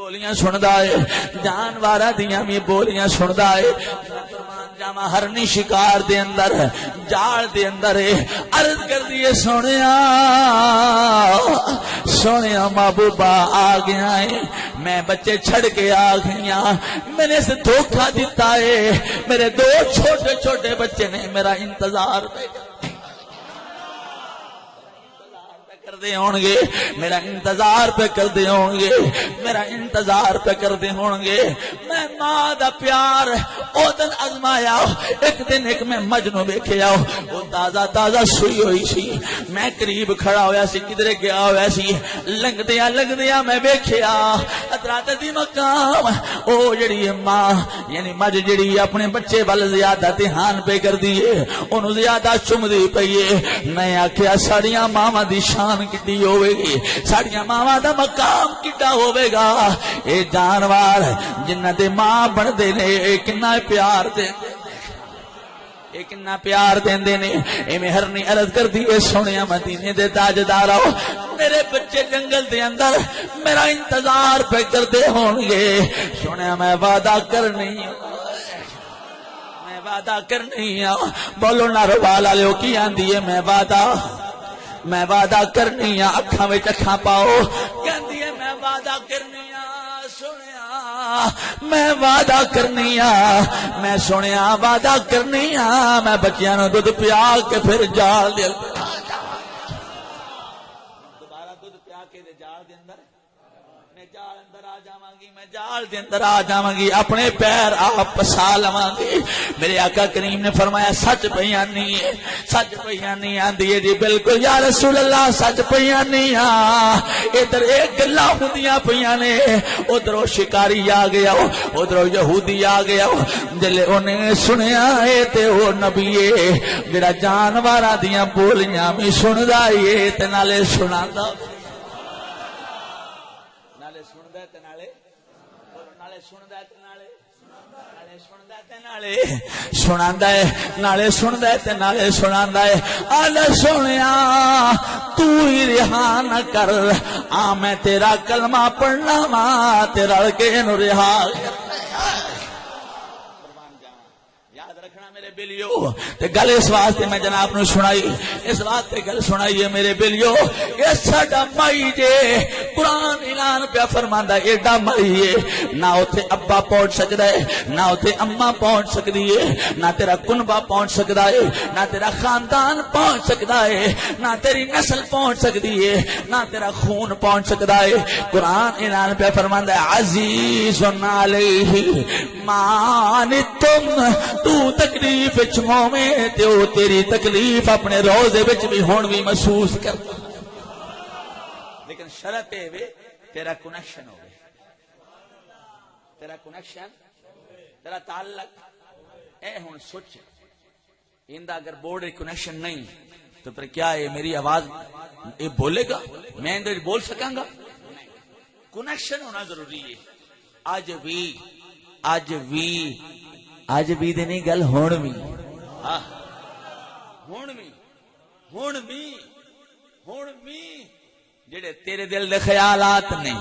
A: بولیاں سندا ہے جانوراں دیاں بھی بولیاں سندا ہے قربان جاواں ہرنی شکار دے اندر جال دے اندر عرض کر دیے سونیا محبوبہ آ گیا ہے میں بچے چھڑ کے آ گیا میں نے اسے دھوکہ دیتا ہے میرے دو چھوٹے چھوٹے بچے نے میرا انتظار کردے ہون گے میرا انتظار پہ کردے ہون گے میرا انتظار پہ کردے ہون گے میں ماں دا پیار او دن ازمایا ایک دن ایک میں مجنوں ویکھیا او تازہ تازہ سوئی ہوئی سی میں قریب کھڑا ہویا سی کدھر گیا ہویا سی لنگدیاں میں ویکھیا حضرات دی مقام او جڑی ماں یعنی مجھ جڑی اپنے بچے ول زیادہ دھیان پہ کردی ہے اونوں زیادہ چمدی پئی ہے میں آکھیا ساڈیاں ماواں دی شان کتنی ہوے گی ساڈیاں ماواں دا مقام کڈا ہوے گا اے جانور جنہاں دے ماں بندے نے کنا پیار دے کنا پیار دیندے نے اے مہرنی عرض کر دی اے سونیا مدینے دے تاجدارو میرے بچے جنگل دے اندر میرا انتظار پہ کردے ہون گے سونیا میں وعدہ کرنی بولو نہ روال والے کی آندی ہے میں وعدہ کرنی اکھاں وچ اکھاں پاؤ کہندی ہے میں وعدہ کرنی سنیا میں وعدہ کرنی میں سنیا وعدہ کرنی میں بچیاں نوں دودھ پیا کے پھر جال دے دوبارہ دودھ پیا کے جال دے اندر میں جال اندر آ جاواں گی میں جال دے اندر آ جاواں گی اپنے پیر آپ پسا لواں گی میرے آقا کریم نے فرمایا سچ بیانی ہے سچ بیانی آندی ہے جی بالکل یا رسول اللہ سچ بیانی ادھر ایک گلاں ہوندیاں پیاں نے ادھر شکاری آ گیا ادھر یہودی آ گیا جلے انہیں سنیا ہے تے او نبی ہے جڑا جانوراں دیاں بولیاں بھی سندا ہے تے نالے سناندا سناندا ہے نالے سندا ہے تے نالے سناندا ہے آل سنیا تو ہی رہا نہ کر میں تیرا کلمہ پڑھنا وا تیرا کے نو رہا میرے بلیو تے گل اس واسطے میں جناب نو سنائی اس واسطے گل سنائی ہے میرے بلیو یہ ساڈا مائی جے قرآن اعلان پیا فرماندا ایڈا مائی ہے نہ اوتھے ابا پہنچ سکدا ہے نہ اوتھے اما پہنچ سکدی ہے نہ تیرا کنبا پہنچ سکدا ہے نہ تیرا خاندان پہنچ سکدا ہے نہ تیری نسل پہنچ سکدی ہے نہ تیرا خون پہنچ سکدا ہے قرآن اعلان پیا فرماندا ہے عزیز علیہ ما تم تو تکلیف چمو میں تے او تیری تکلیف اپنے روزے وچ بھی ہون بھی محسوس کر لیکن شرط ہے وے تیرا کنیکشن ہوے تیرا کنیکشن تیرا تعلق اے ہن سوچ ایندا اگر بورڈ کنیکشن نہیں تو پھر کیا ہے میری آواز اے بولے گا میں اندر بول سکاں گا کنیکشن ہونا ضروری ہے اج بھی نہیں گل ہون بھی جڑے تیرے دل دے خیالات نے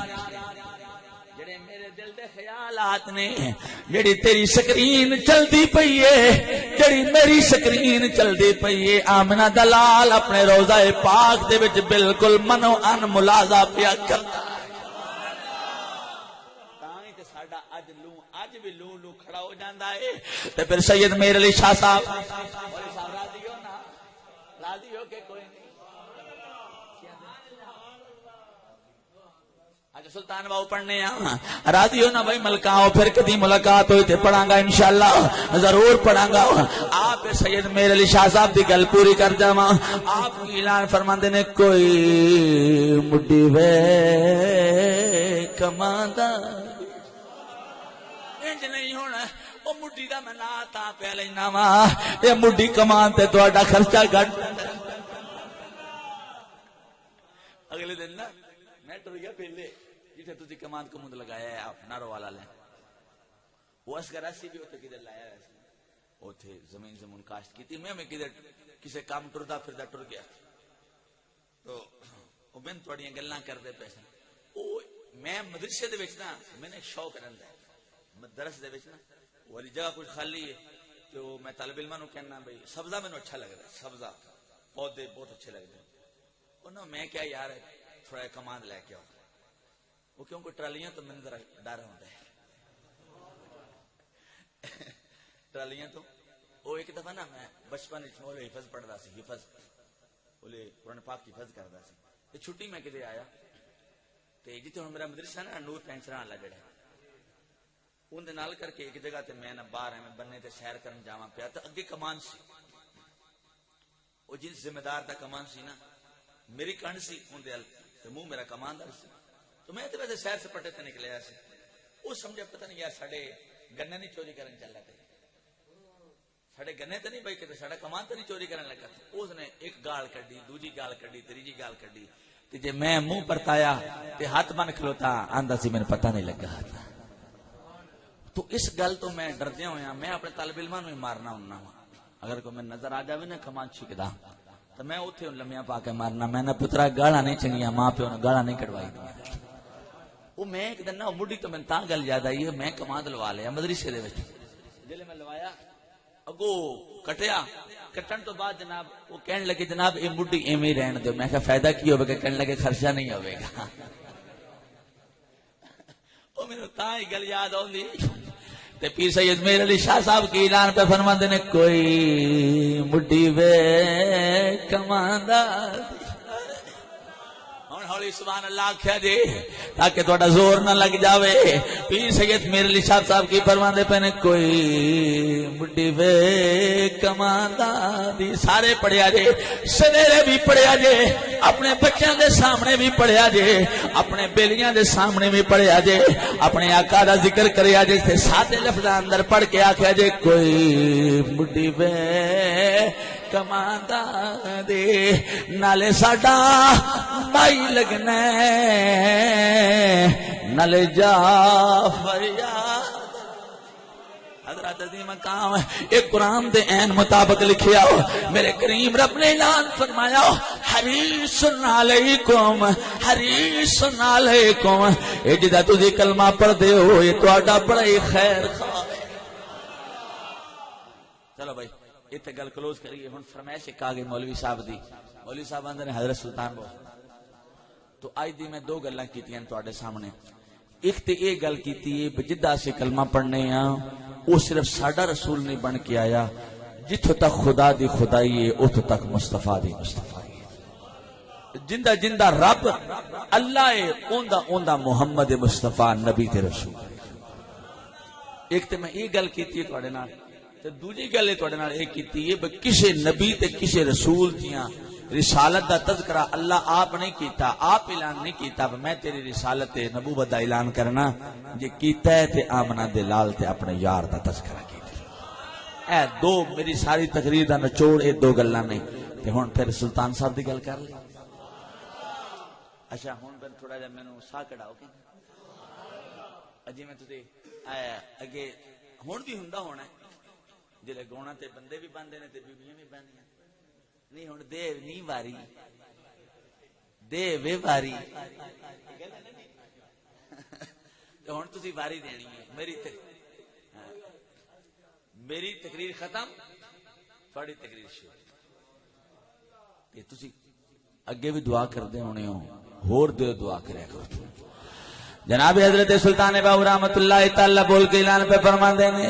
A: جڑے میرے دل دے خیالات نے جڑی تیری سکرین چلدی پئی ہے جڑی میری سکرین چلدی پئی ہے آمنہ دلال اپنے روضہ پاک دے وچ بالکل منو ان ملازہ پیا کرتا اج بھی لو کھڑا ہو جاندا ہے تے پھر سید میر علی شاہ صاحب راضی ہو کہ کوئی نہیں اج سلطان باؤ پڑھنے راضی ہو نا بھائی ملکاؤ پھر کدی ملاقات ہوئی تے پڑھاں گا انشاءاللہ ضرور پڑھاں گا آپ سید میر علی شاہ صاحب دی گل پوری کر جاواں آپ اعلان فرماندے نے کوئی مڈی وے کماندا نہیں ہونا وہ مڈی دا میں نا تا پہ لینا وا یہ مڈی کمان تے تہاڈا خرچہ گھٹ اگلے دن نا میں ٹر گیا پہلے جتھے تسی کمان کمند لگایا ہے آپ نارو والا لے وہ اسکر اسی بھی اوتھے کدھر لایا ہے اوتھے زمین کاشت کیتی میں کدھر کسے کام ٹردا پھردا ٹر گیا تو او بن تھوڑیاں گلاں کردے پیسے میں مدرسے دے وچ نا میں نے شوق رہندا ہے مدرسے دے وچ نا والی جگہ کوئی خالی ہے تو میں طالب علماں نو کہنا بھئی سبزہ مینوں اچھا لگدا ہے سبزہ پودے بہت اچھے لگتے ہیں انہوں میں کیا یار تھوڑا کماند لے کے آؤ وہ کیونکہ ٹرالیاں تو میں ذرا ڈر ہوتا ہے ٹرالیاں تو وہ ایک دفعہ نا میں بچپن حفظ پڑھتا سی حفظ بولے قرآن پاک کی حفظ کرتا سی تے چھٹی میں کدے آیا تے جتنے ہوں میرا مدرسہ نا نور پینسران والا جڑا ان دے نال کر کے ایک جگہ تے میں نا باہر بننے تے سیر کرن جاواں پیا تے اگے کمان سی وہ جس ذمہ دار دا کمان سی نا میری کنڈ سی ان دے تے منہ میرا کماندار سی تو میں تے ویسے سیر سپاٹے تے نکلیا سی وہ سمجھا پتہ نہیں یار ساڈے گنے نہیں چوری کرن چل رہا ساڈے گنے تے نہیں بھائی کہ ساڈا کمان تے نہیں چوری کرن لگا اس نے ایک گال کڈی دوجی گال کڈی تیجی گال کڈی تے جے میں منہ پرتایا تے ہاتھ بن کھلوتا آندا سی مینوں پتہ نہیں لگا تو اس گل تو میں ڈردیا ہویا میں اپنے طالب علماں نوں مارنا ہوندا وا اگر کوئی میں نظر آ جاوے نا کمان چھکدا تو میں اوتھے لمیاں پا کے مارنا میں نہ پترا گالاں نہیں چنگیاں ماں پیو نے گالاں نہیں کڈوائی دیا وہ میں ایک دن نہ مڈی تو میں تاں گل یاد آئی ہے میں کماند لوا لیا مدرسے دے وچ جلے میں لوایا اگو کٹیا کٹن تو بعد جناب وہ کہنے لگے جناب یہ مڈی ایویں رہن دو میں کہا فائدہ کی ہوے گا کہنے لگے خرچہ نہیں ہوے گا وہ مینوں تاں ہی گل یاد آوندی تے پیر سید میر علی شاہ صاحب کی اعلان پہ فرماندے نے کوئی مڈی وے کماندا ہن ہولی سبحان اللہ آکھیا جی تاکہ تہاڈا زور نہ لگ جاوے پیر سید میر علی شاہ صاحب کی فرماندے پے نے کوئی مڈی وے کماندا دی سارے پڑھیا جے سویرے بھی پڑھیا جے اپنے بچیاں دے سامنے بھی پڑھیا جے اپنے بیلیاں دے سامنے بھی پڑھیا جے اپنے آقا دا ذکر کریا جے تے سادے لفظاں اندر پڑھ کے آکھیا جے کوئی مڈی وے کماندا دے نالے ساڈا مائی لگنا نالے جا فریاد حضرت عظیم مقام ایک قرآن دے عین مطابق لکھیا ہو میرے کریم رب نے اعلان فرمایا حریص علیکم حریص علیکم اے جدا تسی کلمہ پڑھ دے ہو یہ تہاڈا بڑا ہی خیر خواہ چلو بھائی اتنے گل کلوز کریے ہن فرمائش ایک آگے مولوی صاحب دی مولوی صاحب آندے نے حضرت سلطان بہت تو آج دی میں دو گلاں کیتیاں تواڈے سامنے ایک تے یہ گل کیتی ہے جدا سے کلمہ پڑھنے ہاں وہ صرف ساڈا رسول نہیں بن کے آیا جتھوں تک خدا دی خدائی ہے اتھوں تک مصطفیٰ دی مصطفیٰ ہے جندہ جندہ رب اللہ ہے اوندا محمد مصطفیٰ نبی تے رسول ایک تے میں یہ گل کیتی ہے تواڈے نال تے دوجی گل ہے تواڈے نال یہ کیتی ہے کہ کسے نبی تے کسے رسول دیاں رسالت دا تذکرہ اللہ آپ نہیں کیتا آپ اعلان نہیں کیتا میں تیری رسالت نبوت دا اعلان کرنا جے کیتا ہے تے آمنہ دلال تے اپنے یار دا تذکرہ کیتا اے دو میری ساری تقریر دا نچوڑ اے دو گلاں نہیں تے ہن پھر سلطان صاحب دی گل کر لیں اچھا ہن پھر تھوڑا جا مینوں ساہ کڈاؤ کہ اجی میں تسی اگے ہن بھی ہوندا ہونا جلے گونا تے بندے بھی باندے نے تے بیبیاں بھی باندیاں نہیں ہوں دے نہیں واری دے وے واری ہوں تسی واری دینی ہے میری تقریر ختم تھوڑی تقریر شروع تسی اگے بھی دعا کردے ہونے ہو ہور دے دعا کریا کرو جناب حضرت سلطان باہو رحمت اللہ تعالی بول کے اعلان پہ فرماندے نے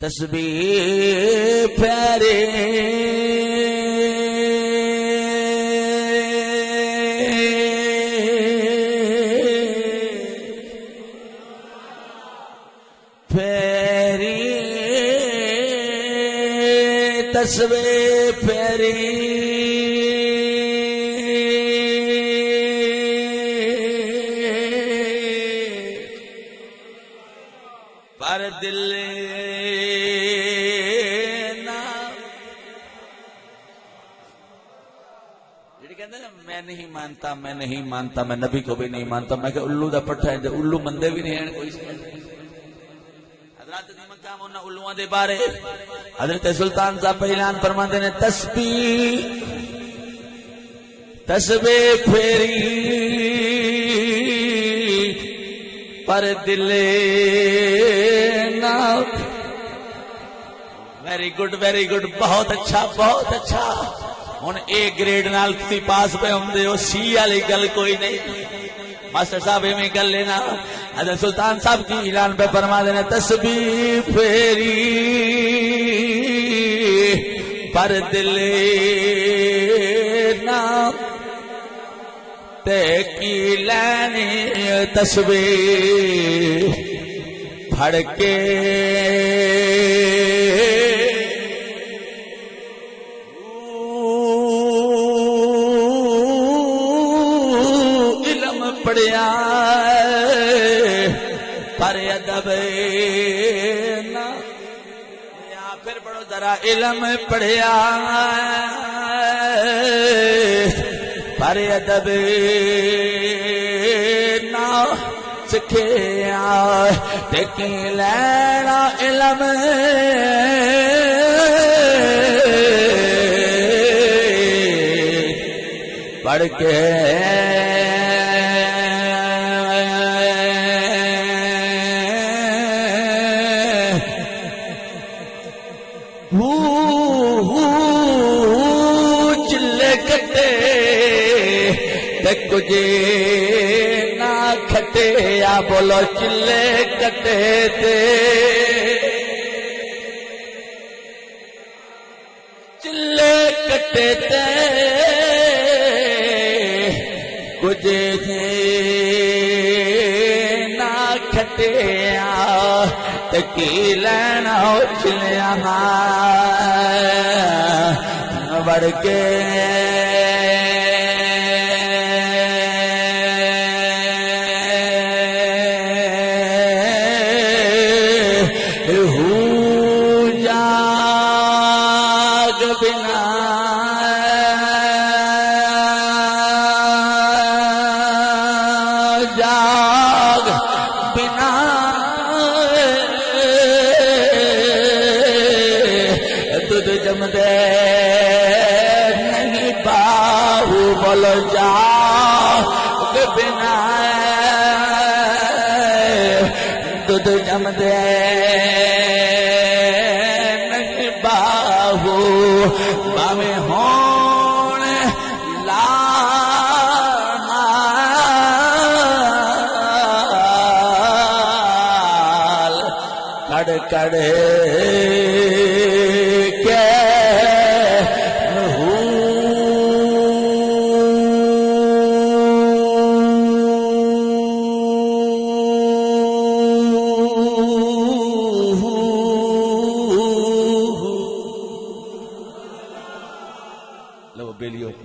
A: تسبیح پیارے پیاری تسبیح پیاری پر دل میں نہیں مانتا میں نبی کو بھی نہیں مانتا میں کہ الو دا پٹھا ہے الو مندے بھی نہیں ہیں کوئی حضرت دی مقام انہاں الوہاں دے بارے حضرت سلطان صاحب اعلان فرماندے نے تسبیح پھیری پر دلے نہ ویری گڈ بہت اچھا بہت اچھا ہن اے گریڈ نال تسی پاس پہ ہوندے ہو سی والی گل کوئی نہیں ماسٹر صاحب ایویں گل لینا حضرت سلطان صاحب کی اعلان پہ فرما دینا تسبیح پھیری پر دلے نہ تے کی لینی تسبیح پھڑ کے علم پڑھیا پر ادب نہ یا پھر پڑھو ذرا علم پڑھیا پر ادب نہ سکھیا دیکھی لینا علم پڑھ کے چلے کٹے کجے نہ کھٹے یا بولو چلے کٹے تے چلے کٹے تے کجے نہ کھٹے تے کی لینا چلیا بڑھ کے بول جاگ بنا دودھ جم دے نہیں باہو باویں ہون لال کڑ کڑ کے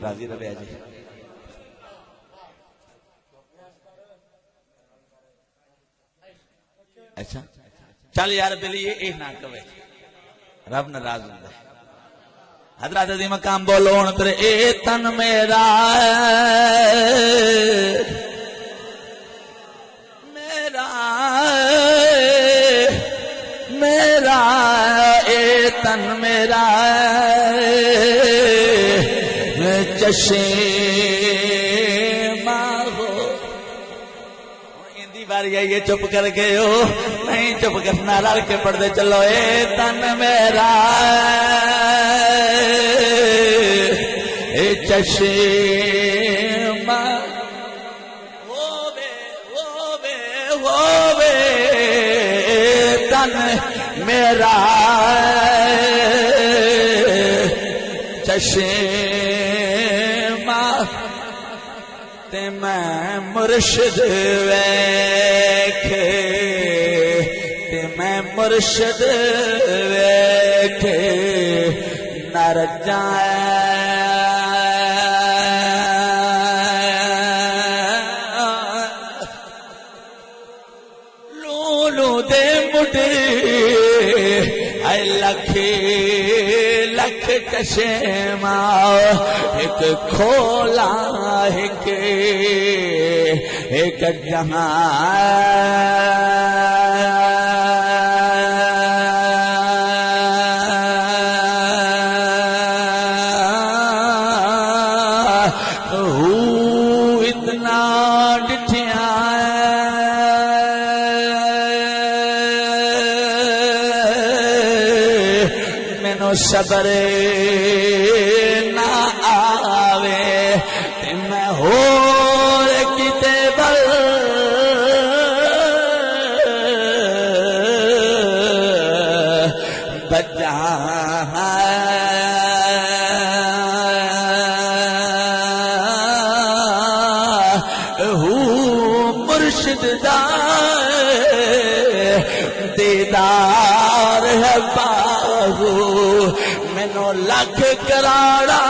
A: راضی رہے جی اچھا چل یار بلی یہ نہ کہے رب ناراض ہوتا ہے حضرات دی مقام بولو ہن تیرے اے تن میرا میرا میرا اے تن میرا ہو ہندی باری آئیے چپ کر گئے ہو نہیں چپ کرنا لڑ کے پڑھتے چلو اے تن میرا اے چشمہ ہووے تن میرا چشمہ تے میں مرشد ویکھے تے میں مرشد ویکھے نہ رجائیں لولو دے مڈے اے لکھے لکھ چشمہ ایک کھولا ایک جہاں مینوں صبر نہ آوے تے میں ہور کتے بل مرشد دا دیدار ہے باغو مینوں لکھ کراڑا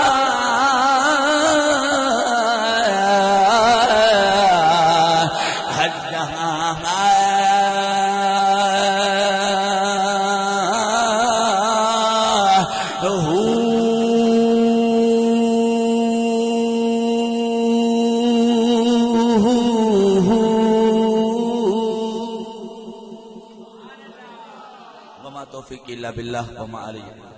A: وما توفیق الا باللہ وما علیہ